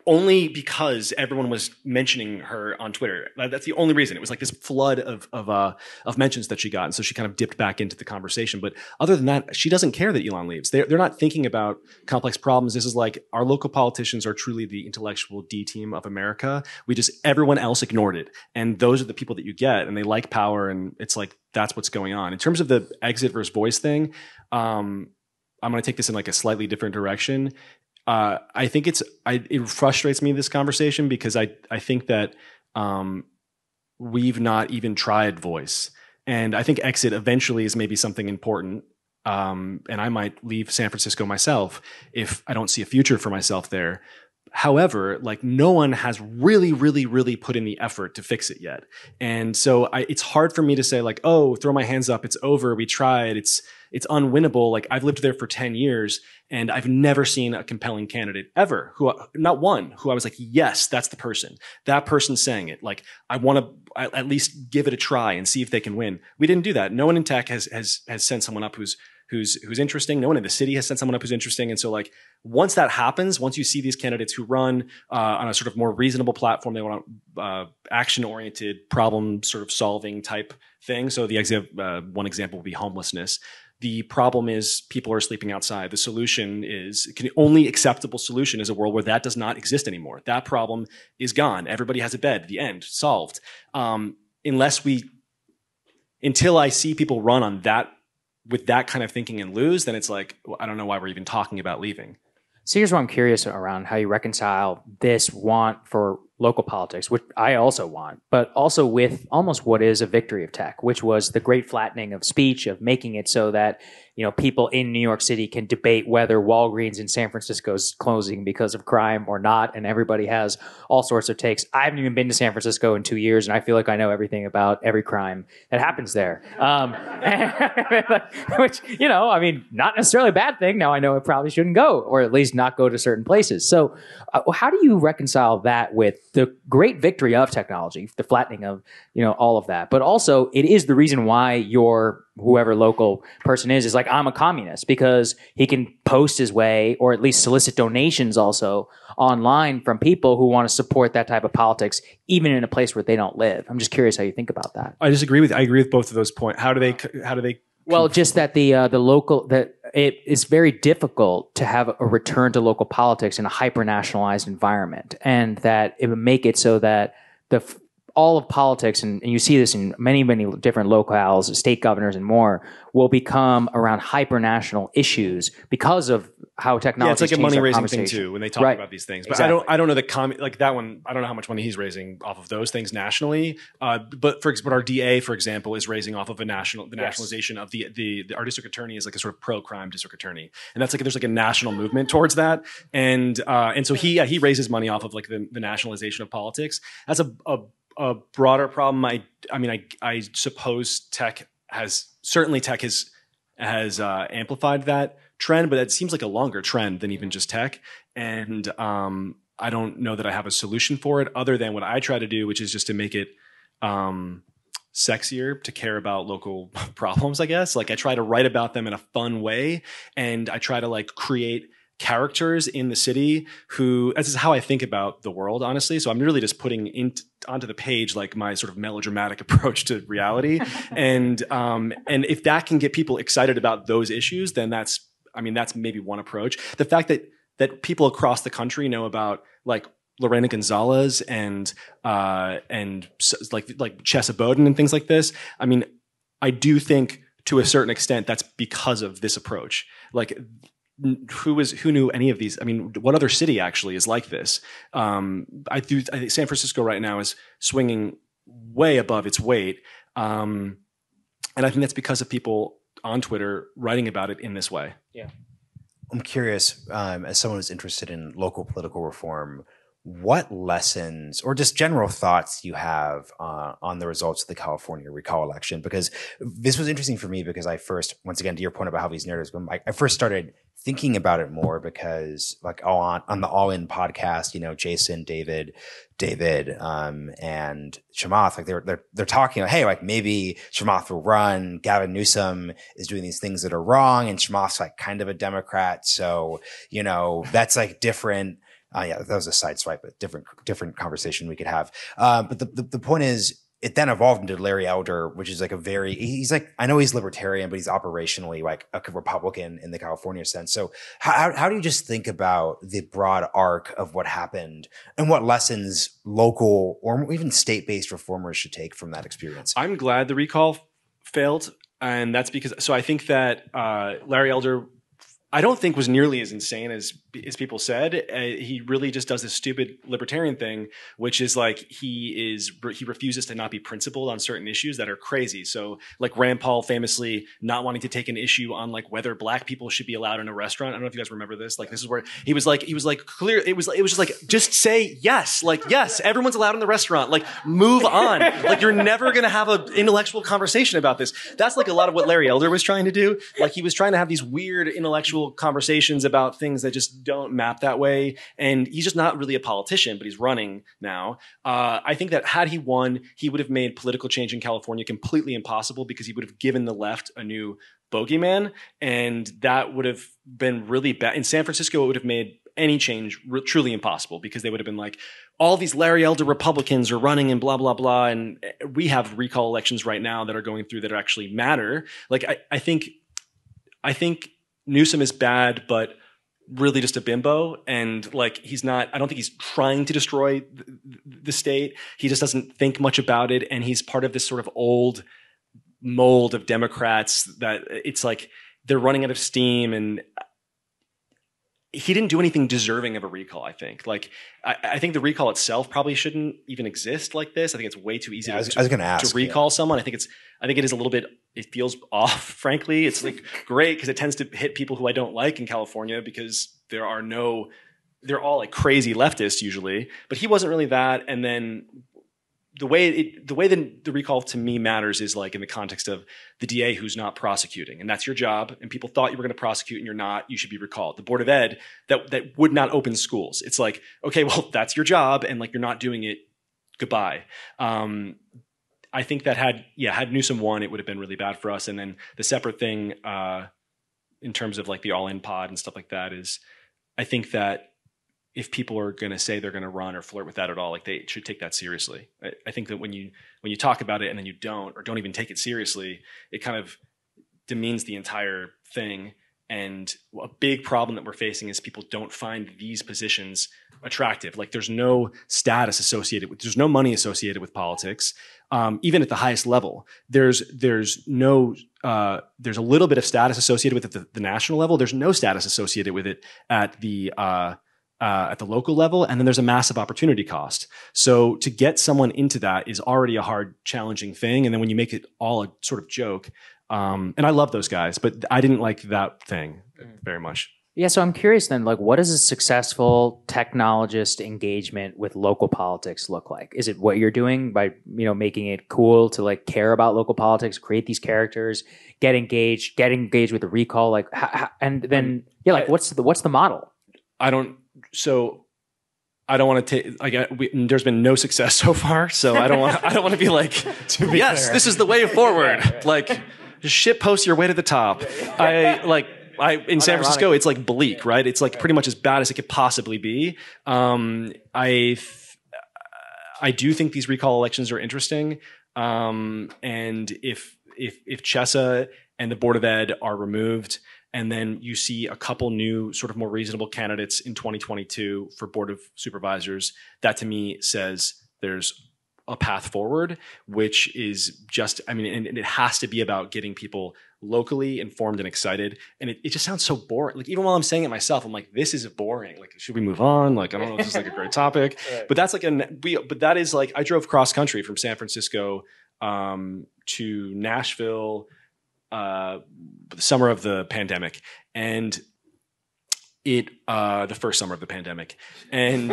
only because everyone was mentioning her on Twitter. That's the only reason. It was like this flood of mentions that she got, and so she kind of dipped back into the conversation. But other than that, she doesn't care that Elon leaves. They're not thinking about complex problems. This is like, our local politicians are truly the intellectual D team of America. Everyone else ignored it, and those are the people that you get, and they like power, and it's like that's what's going on. In terms of the exit versus voice thing, I'm going to take this in like a slightly different direction. I think it frustrates me, this conversation, because I think that we've not even tried voice, and I think exit eventually is maybe something important. And I might leave San Francisco myself if I don't see a future for myself there. However, like no one has really, really, really put in the effort to fix it yet, and so it's hard for me to say like, oh, throw my hands up, it's over, we tried. it's unwinnable. Like I've lived there for 10 years and I've never seen a compelling candidate ever not one who I was like, yes, that's the person. That person's saying it. Like I want to at least give it a try and see if they can win. We didn't do that. No one in tech has sent someone up who's interesting. No one in the city has sent someone up who's interesting. And so like once that happens, once you see these candidates who run on a sort of more reasonable platform, they want action-oriented problem sort of solving type thing. So one example would be homelessness. The problem is people are sleeping outside. The solution is the only acceptable solution is a world where that does not exist anymore. That problem is gone. Everybody has a bed. The end. Solved. Until I see people run on that with that kind of thinking and lose, then it's like, well, I don't know why we're even talking about leaving. So here's what I'm curious around how you reconcile this want for local politics, which I also want, but also with almost what is a victory of tech, which was the great flattening of speech, of making it so that, people in New York City can debate whether Walgreens in San Francisco is closing because of crime or not. And everybody has all sorts of takes. I haven't even been to San Francisco in 2 years, and I feel like I know everything about every crime that happens there. Which, not necessarily a bad thing. Now I know I probably shouldn't go, or at least not go to certain places. So how do you reconcile that with the great victory of technology, the flattening of, all of that? But also it is the reason why your whoever local person is like, I'm a communist, because he can post his way or at least solicit donations also online from people who want to support that type of politics, even in a place where they don't live. I'm just curious how you think about that. I agree with both of those points. How do they? Well, just that the local, that it is very difficult to have a return to local politics in a hyper-nationalized environment, and that it would make it so that all of politics, and you see this in many, many different locales, state governors and more, will become around hyper-national issues because of how technology. Yeah, it's like a money-raising thing too when they talk about these things. But exactly. I don't know like that one. I don't know how much money he's raising off of those things nationally. But our DA, for example, is raising off of nationalization of our district attorney is like a sort of pro-crime district attorney, and that's like there's like a national movement towards that, and so he raises money off of like the nationalization of politics. That's a broader problem. I suppose tech has amplified that trend, but it seems like a longer trend than even just tech. And I don't know that I have a solution for it other than what I try to do, which is just to make it sexier to care about local problems, I guess. Like I try to write about them in a fun way, and I try to like create characters in the city this is how I think about the world, honestly. So I'm really just putting onto the page like my sort of melodramatic approach to reality. and if that can get people excited about those issues, then that's maybe one approach. The fact that people across the country know about like Lorena Gonzalez and like Chesa Bowden and things like this. I mean, I do think to a certain extent that's because of this approach. Like who knew any of these? I mean, what other city actually is like this? I think San Francisco right now is swinging way above its weight. And I think that's because of people on Twitter writing about it in this way. Yeah. I'm curious, as someone who's interested in local political reform, what lessons or just general thoughts you have on the results of the California recall election? Because this was interesting for me because I first, once again, to your point about how these narratives, I first started thinking about it more because like on the All In podcast, Jason, David, and Chamath, like they're talking like, hey, like maybe Chamath will run. Gavin Newsom is doing these things that are wrong, and Chamath's like kind of a Democrat, so that's like different. Yeah, that was a side swipe, but different conversation we could have. But the point is, it then evolved into Larry Elder, which is like he's like, I know he's libertarian, but he's operationally like a Republican in the California sense. So how do you just think about the broad arc of what happened and what lessons local or even state-based reformers should take from that experience? I'm glad the recall failed. And that's because, so I think that Larry Elder, I don't think was nearly as insane as as people said, he really just does this stupid libertarian thing, which is like he refuses to not be principled on certain issues that are crazy. So like Rand Paul famously not wanting to take an issue on like whether black people should be allowed in a restaurant. I don't know if you guys remember this. Like this is where he was like clear. It was just like, just say yes. Like, yes, everyone's allowed in the restaurant. Like move on. Like you're never going to have an intellectual conversation about this. That's like a lot of what Larry Elder was trying to do. Like he was trying to have these weird intellectual conversations about things that just don't map that way. And he's just not really a politician, but he's running now. I think that had he won, he would have made political change in California completely impossible because he would have given the left a new bogeyman. And that would have been really bad. In San Francisco, it would have made any change truly impossible because they would have been like, all these Larry Elder Republicans are running and blah, blah, blah. And we have recall elections right now that are going through that actually matter. Like, I think Newsom is bad, but really just a bimbo. And like, I don't think he's trying to destroy the state. He just doesn't think much about it. And he's part of this sort of old mold of Democrats that it's like they're running out of steam, and he didn't do anything deserving of a recall, I think. Like, I think the recall itself probably shouldn't even exist like this. I think it's way too easy to recall someone. I think it is a little bit, it feels off, frankly. It's like great because it tends to hit people who I don't like in California because they're all like crazy leftists usually, but he wasn't really that. And then the way the recall to me matters is like in the context of the DA who's not prosecuting, and that's your job. And people thought you were going to prosecute and you're not, you should be recalled. The Board of Ed that would not open schools. It's like, okay, well, that's your job. And like, you're not doing it. Goodbye. I think that had Newsom won, it would have been really bad for us. And then the separate thing, in terms of like the all in pod and stuff like that is, I think that if people are going to say they're going to run or flirt with that at all, like they should take that seriously. I think that when you talk about it and then you don't, or don't even take it seriously, it kind of demeans the entire thing. And a big problem that we're facing is people don't find these positions attractive. Like there's no status associated with, there's no money associated with politics. Even at the highest level, there's a little bit of status associated with it at the national level. There's no status associated with it at the local level. And then there's a massive opportunity cost. So to get someone into that is already a hard, challenging thing. And then when you make it all a sort of joke, and I love those guys, but I didn't like that thing very much. Yeah, so I'm curious then, like, what does a successful technologist engagement with local politics look like? Is it what you're doing by, making it cool to like care about local politics, create these characters, get engaged with the recall, like, and then what's the model? I don't want to take there's been no success so far, so I don't want to be like, yes, this is the way forward. Right. Like, just shit post your way to the top. In San Francisco, it's like bleak, right? It's like pretty much as bad as it could possibly be. I do think these recall elections are interesting. And if Chesa and the Board of Ed are removed, and then you see a couple new sort of more reasonable candidates in 2022 for Board of Supervisors, that to me says there's a path forward, which is just, and it has to be about getting people locally informed and excited. And it just sounds so boring. Like, even while I'm saying it myself, I'm like, this is boring. Like, should we move on? Like, I don't know if this is like a great topic, right. But that's like but that is like, I drove cross country from San Francisco to Nashville, the summer of the pandemic, and the first summer of the pandemic, and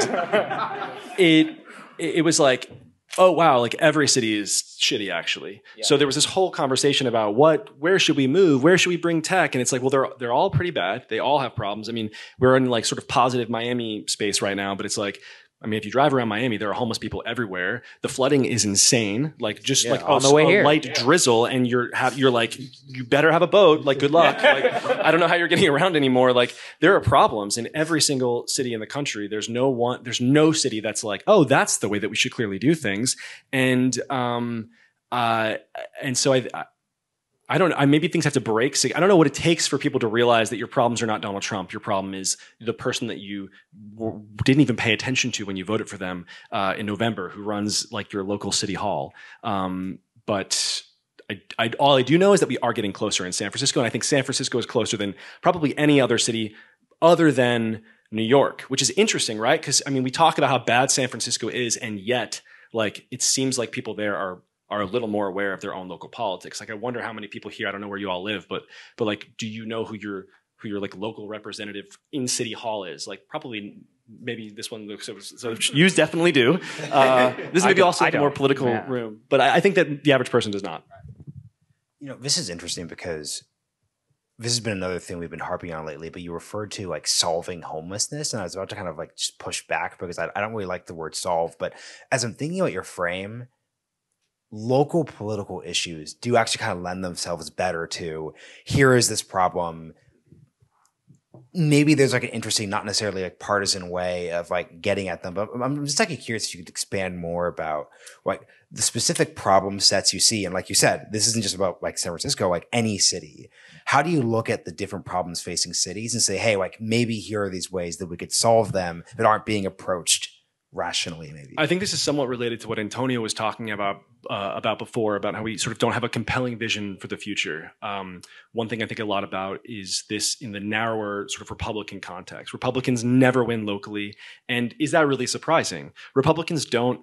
it was like, oh wow, like every city is shitty actually. Yeah. So there was this whole conversation about where should we move? Where should we bring tech? And it's like, well, they're all pretty bad. They all have problems. I mean, we're in like sort of positive Miami space right now, but it's like, if you drive around Miami, there are homeless people everywhere. The flooding is insane. Like just like on the way here, light drizzle, and you're like, you better have a boat. Like, good luck. Like, I don't know how you're getting around anymore. Like, there are problems in every single city in the country. There's no city that's like, oh, that's the way that we should clearly do things. And so I don't know. Maybe things have to break. So I don't know what it takes for people to realize that your problems are not Donald Trump. Your problem is the person that you didn't even pay attention to when you voted for them in November, who runs like your local city hall. But all I do know is that we are getting closer in San Francisco, and I think San Francisco is closer than probably any other city other than New York, which is interesting, right? Because I mean, we talk about how bad San Francisco is, and yet like it seems like people there are a little more aware of their own local politics. Like I wonder how many people here, I don't know where you all live, but like, do you know who your like local representative in City Hall is? Like probably maybe this one looks so you definitely do. This is maybe also like a more political room, but I think that the average person does not. You know, this is interesting because this has been another thing we've been harping on lately, but you referred to like solving homelessness. And I was about to kind of like just push back because I don't really like the word solve, but as I'm thinking about your frame, local political issues do actually kind of lend themselves better to here is this problem. Maybe there's like an interesting, not necessarily like partisan way of like getting at them, but I'm just like curious if you could expand more about like the specific problem sets you see. And like you said, this isn't just about like San Francisco, like any city. How do you look at the different problems facing cities and say, hey, like maybe here are these ways that we could solve them that aren't being approached rationally, maybe? I think this is somewhat related to what Antonio was talking about before, about how we sort of don't have a compelling vision for the future. One thing I think a lot about is this in the narrower sort of Republican context. Republicans never win locally. And is that really surprising? Republicans don't.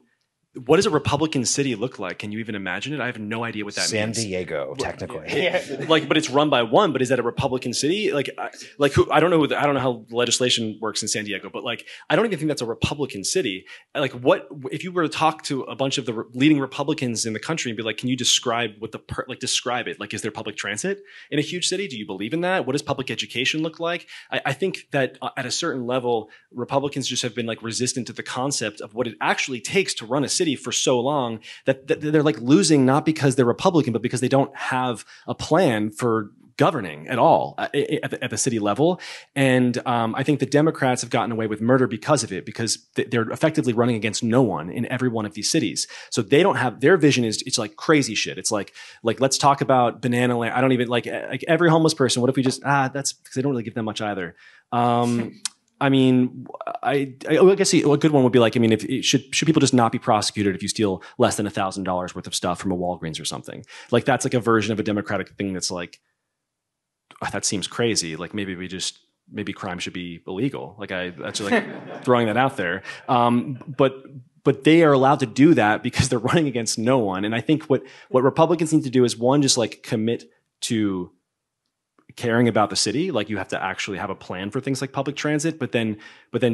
What does a Republican city look like? Can you even imagine it? I have no idea what that means. San Diego, technically. Like, but it's run by one. But is that a Republican city? Like who? I don't know. I don't know how legislation works in San Diego. But like, I don't even think that's a Republican city. Like, what if you were to talk to a bunch of the leading Republicans in the country and be like, can you describe what describe it? Like, is there public transit in a huge city? Do you believe in that? What does public education look like? I think that at a certain level, Republicans just have been like resistant to the concept of what it actually takes to run a city for so long that they're like losing, not because they're Republican, but because they don't have a plan for governing at all at the city level. And I think the Democrats have gotten away with murder because of it, because they're effectively running against no one in every one of these cities. So they don't have, their vision is, it's like crazy shit. It's like let's talk about banana land. I don't even like every homeless person. What if we just, that's because they don't really give them much either. I mean, I guess a good one would be like, I mean, should people just not be prosecuted if you steal less than $1,000 worth of stuff from a Walgreens or something? Like that's like a version of a Democratic thing that's like, that seems crazy. Like maybe crime should be illegal. Like that's like throwing that out there. But they are allowed to do that because they're running against no one. And I think what Republicans need to do is one, just like commit to caring about the city. Like you have to actually have a plan for things like public transit, but then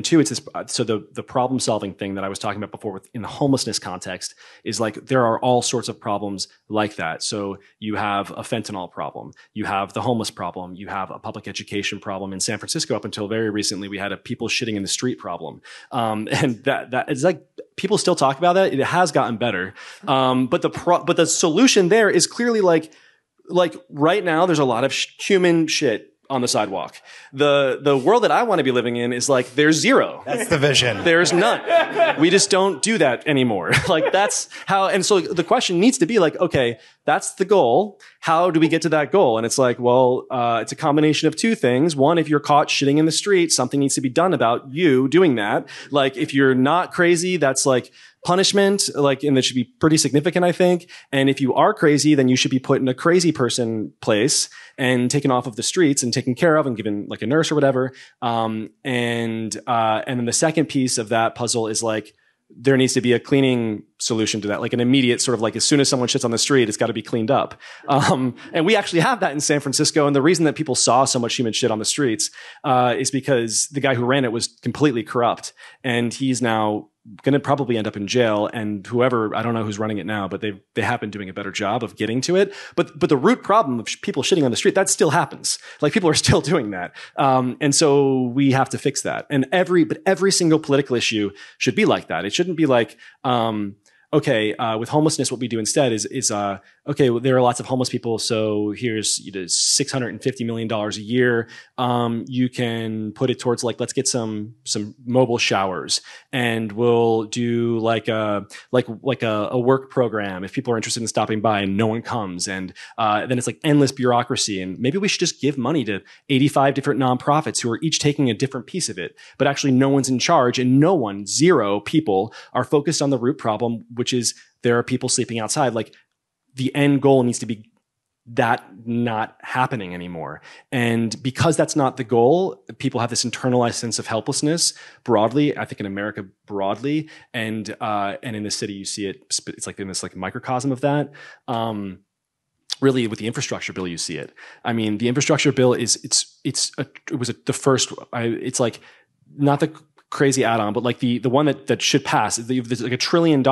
two, it's this, so the problem solving thing that I was talking about before in the homelessness context is like, there are all sorts of problems like that. So you have a fentanyl problem, you have the homeless problem, you have a public education problem. In San Francisco, up until very recently, we had a people shitting in the street problem. And that is like, people still talk about that. It has gotten better. But the solution there is clearly like right now, there's a lot of human shit on the sidewalk. The world that I want to be living in is like, there's zero. That's the vision. There's none. We just don't do that anymore. Like that's how, and so the question needs to be like, okay, that's the goal. How do we get to that goal? And it's like, well, it's a combination of two things. One, if you're caught shitting in the street, something needs to be done about you doing that. Like if you're not crazy, that's like punishment, like, and that should be pretty significant, I think. And if you are crazy, then you should be put in a crazy person place and taken off of the streets and taken care of and given like a nurse or whatever. And then the second piece of that puzzle is like, there needs to be a cleaning solution to that, like an immediate sort of like, as soon as someone shits on the street, it's got to be cleaned up. And we actually have that in San Francisco. And the reason that people saw so much human shit on the streets is because the guy who ran it was completely corrupt. And he's now going to probably end up in jail, and whoever, I don't know who's running it now, but they have been doing a better job of getting to it. But the root problem of people shitting on the street, that still happens. Like people are still doing that. And so we have to fix that. And every single political issue should be like that. It shouldn't be like, okay, with homelessness, what we do instead is okay, well, there are lots of homeless people, so here's $650 million a year. You can put it towards like, let's get some mobile showers, and we'll do like a work program if people are interested in stopping by and no one comes, and then it's like endless bureaucracy. And maybe we should just give money to 85 different nonprofits who are each taking a different piece of it, but actually no one's in charge, and zero people are focused on the root problem, which is there are people sleeping outside. Like the end goal needs to be that not happening anymore. And because that's not the goal, people have this internalized sense of helplessness broadly, I think in America broadly, and in the city you see it, it's like in this like microcosm of that. Really with the infrastructure bill, you see it. I mean, the infrastructure bill the first, it's like not the crazy add-on, but like the one that should pass. There's like $1 trillion,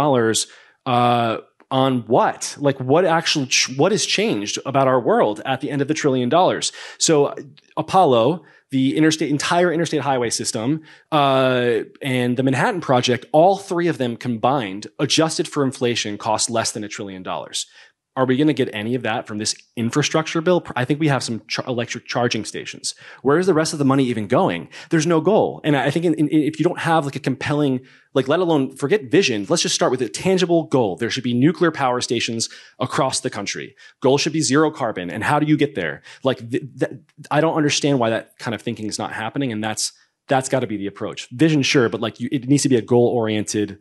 on what? Like what has changed about our world at the end of the $1 trillion? So Apollo, the entire interstate highway system, and the Manhattan Project, all three of them combined, adjusted for inflation, cost less than $1 trillion. Are we going to get any of that from this infrastructure bill? I think we have some electric charging stations. Where is the rest of the money even going? There's no goal. And I think if you don't have like a compelling, like let alone forget vision, let's just start with a tangible goal. There should be nuclear power stations across the country. Goal should be zero carbon. And how do you get there? Like I don't understand why that kind of thinking is not happening. And that's got to be the approach. Vision, sure, but like it needs to be a goal-oriented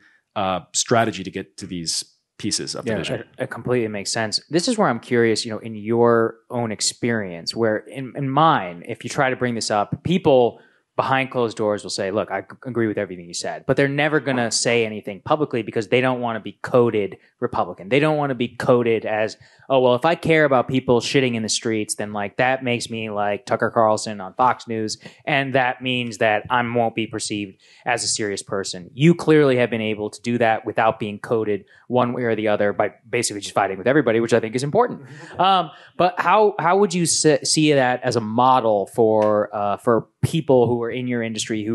strategy to get to these pieces of the vision. It completely makes sense. This is where I'm curious, in your own experience, where in mine, if you try to bring this up, people behind closed doors will say, look, I agree with everything you said, but they're never going to say anything publicly because they don't want to be coded Republican. They don't want to be coded as, oh, well, if I care about people shitting in the streets, then like that makes me like Tucker Carlson on Fox News. And that means that I won't be perceived as a serious person. You clearly have been able to do that without being coded one way or the other by basically just fighting with everybody, which I think is important. But how would you see that as a model for people who are in your industry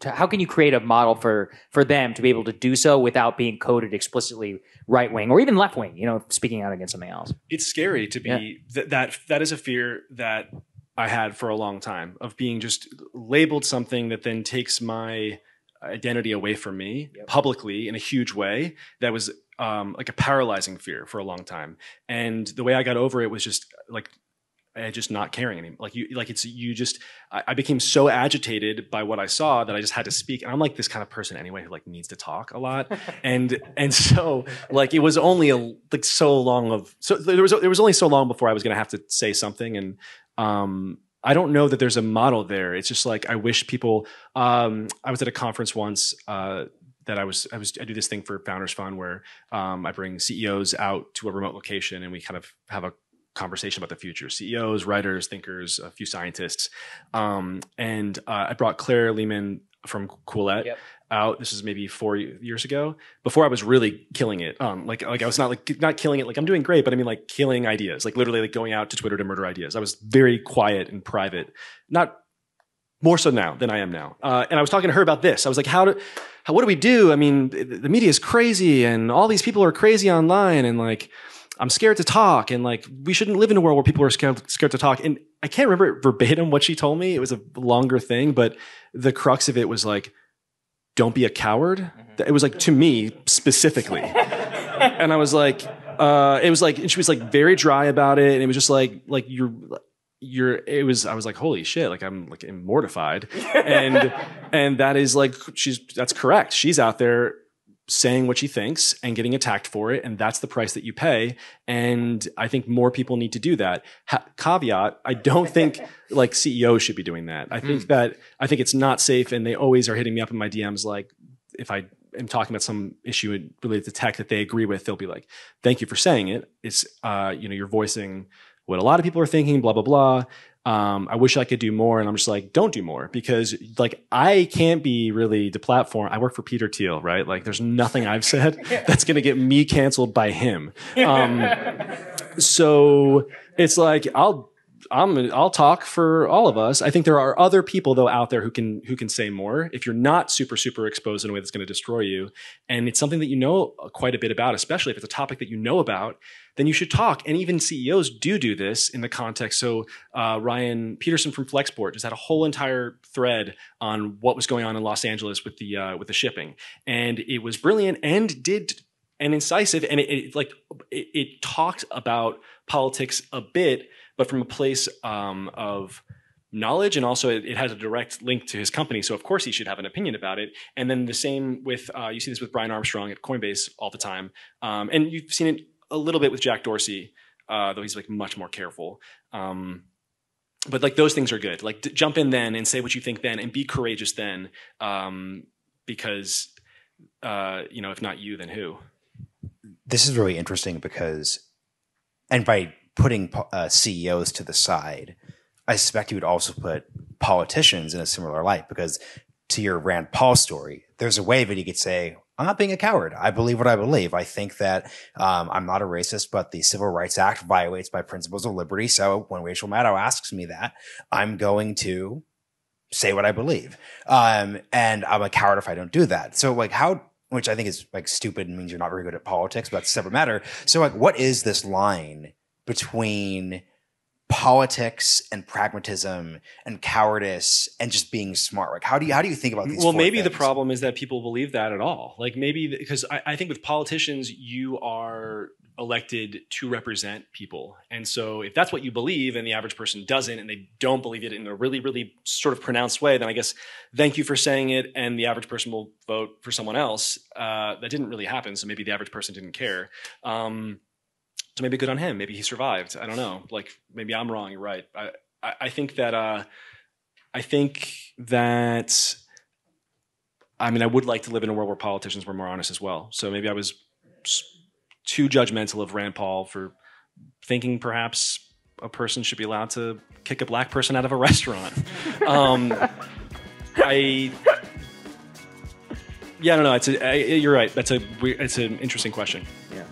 how can you create a model for them to be able to do so without being coded explicitly right wing or even left wing, speaking out against something else? It's scary to be that is a fear that I had for a long time of being just labeled something that then takes my identity away from me publicly in a huge way. That was like a paralyzing fear for a long time. And the way I got over it was just like, just not caring anymore. I became so agitated by what I saw that I just had to speak. And I'm like this kind of person anyway who like needs to talk a lot. and so like it was only there was only so long before I was going to have to say something. And I don't know that there's a model there. It's just like I wish people. I was at a conference once. I do this thing for Founders Fund where I bring CEOs out to a remote location and we kind of have a conversation about the future. CEOs, writers, thinkers, a few scientists. And I brought Claire Lehman from Quillette out. This is maybe 4 years ago, before I was really killing it. Like I was not killing it. Like I'm doing great, but I mean like killing ideas, like literally like going out to Twitter to murder ideas. I was very quiet and private, not more so now than I am now. And I was talking to her about this. I was like, what do we do? I mean, the media is crazy and all these people are crazy online and like, I'm scared to talk, and like we shouldn't live in a world where people are scared to talk. And I can't remember verbatim what she told me. It was a longer thing, but the crux of it was like, "Don't be a coward." Mm-hmm. It was like to me specifically, and I was like, it was like, and she was like very dry about it, and it was just like it was. I was like, holy shit! Like I'm like mortified, and that is like that's correct. She's out there saying what she thinks and getting attacked for it. And that's the price that you pay. And I think more people need to do that. Caveat, I don't think like CEOs should be doing that. I think it's not safe. And they always are hitting me up in my DMs. Like if I am talking about some issue related to tech that they agree with, they'll be like, thank you for saying it. It's, you're voicing what a lot of people are thinking, blah, blah, blah. I wish I could do more. And I'm just like, don't do more, because like I can't be really deplatformed. I work for Peter Thiel, right? Like there's nothing I've said that's going to get me canceled by him. So it's like, I'll talk for all of us. I think there are other people though out there who can say more if you're not super, super exposed in a way that's going to destroy you. And it's something that you know quite a bit about, especially if it's a topic that you know about, then you should talk. And even CEOs do this in the context. So Ryan Peterson from Flexport just had a whole entire thread on what was going on in Los Angeles with the shipping. And it was brilliant and incisive. And it talked about politics a bit, but from a place of knowledge, and also it has a direct link to his company. So of course he should have an opinion about it. And then the same with, you see this with Brian Armstrong at Coinbase all the time. And you've seen it a little bit with Jack Dorsey though he's like much more careful. But like those things are good. Like jump in then and say what you think then, and be courageous then, because if not you, then who? This is really interesting because, and by putting CEOs to the side, I suspect you would also put politicians in a similar light, because to your Rand Paul story, there's a way that he could say, I'm not being a coward. I believe what I believe. I think that I'm not a racist, but the Civil Rights Act violates my principles of liberty. So when Rachel Maddow asks me that, I'm going to say what I believe. And I'm a coward if I don't do that. So like which I think is like stupid and means you're not very good at politics, but that's a separate matter. So like, what is this line between politics and pragmatism and cowardice and just being smart? Like, how do you think about these? Well, maybe the problem is that people believe that at all. Like maybe because I think with politicians, you are elected to represent people. And so if that's what you believe and the average person doesn't, and they don't believe it in a really, really sort of pronounced way, then I guess thank you for saying it. And the average person will vote for someone else. That didn't really happen. So maybe the average person didn't care. So maybe good on him. Maybe he survived. I don't know. Like maybe I'm wrong. You're right. I think that I would like to live in a world where politicians were more honest as well. So maybe I was too judgmental of Rand Paul for thinking perhaps a person should be allowed to kick a black person out of a restaurant. I don't know. You're right. It's an interesting question. Yeah.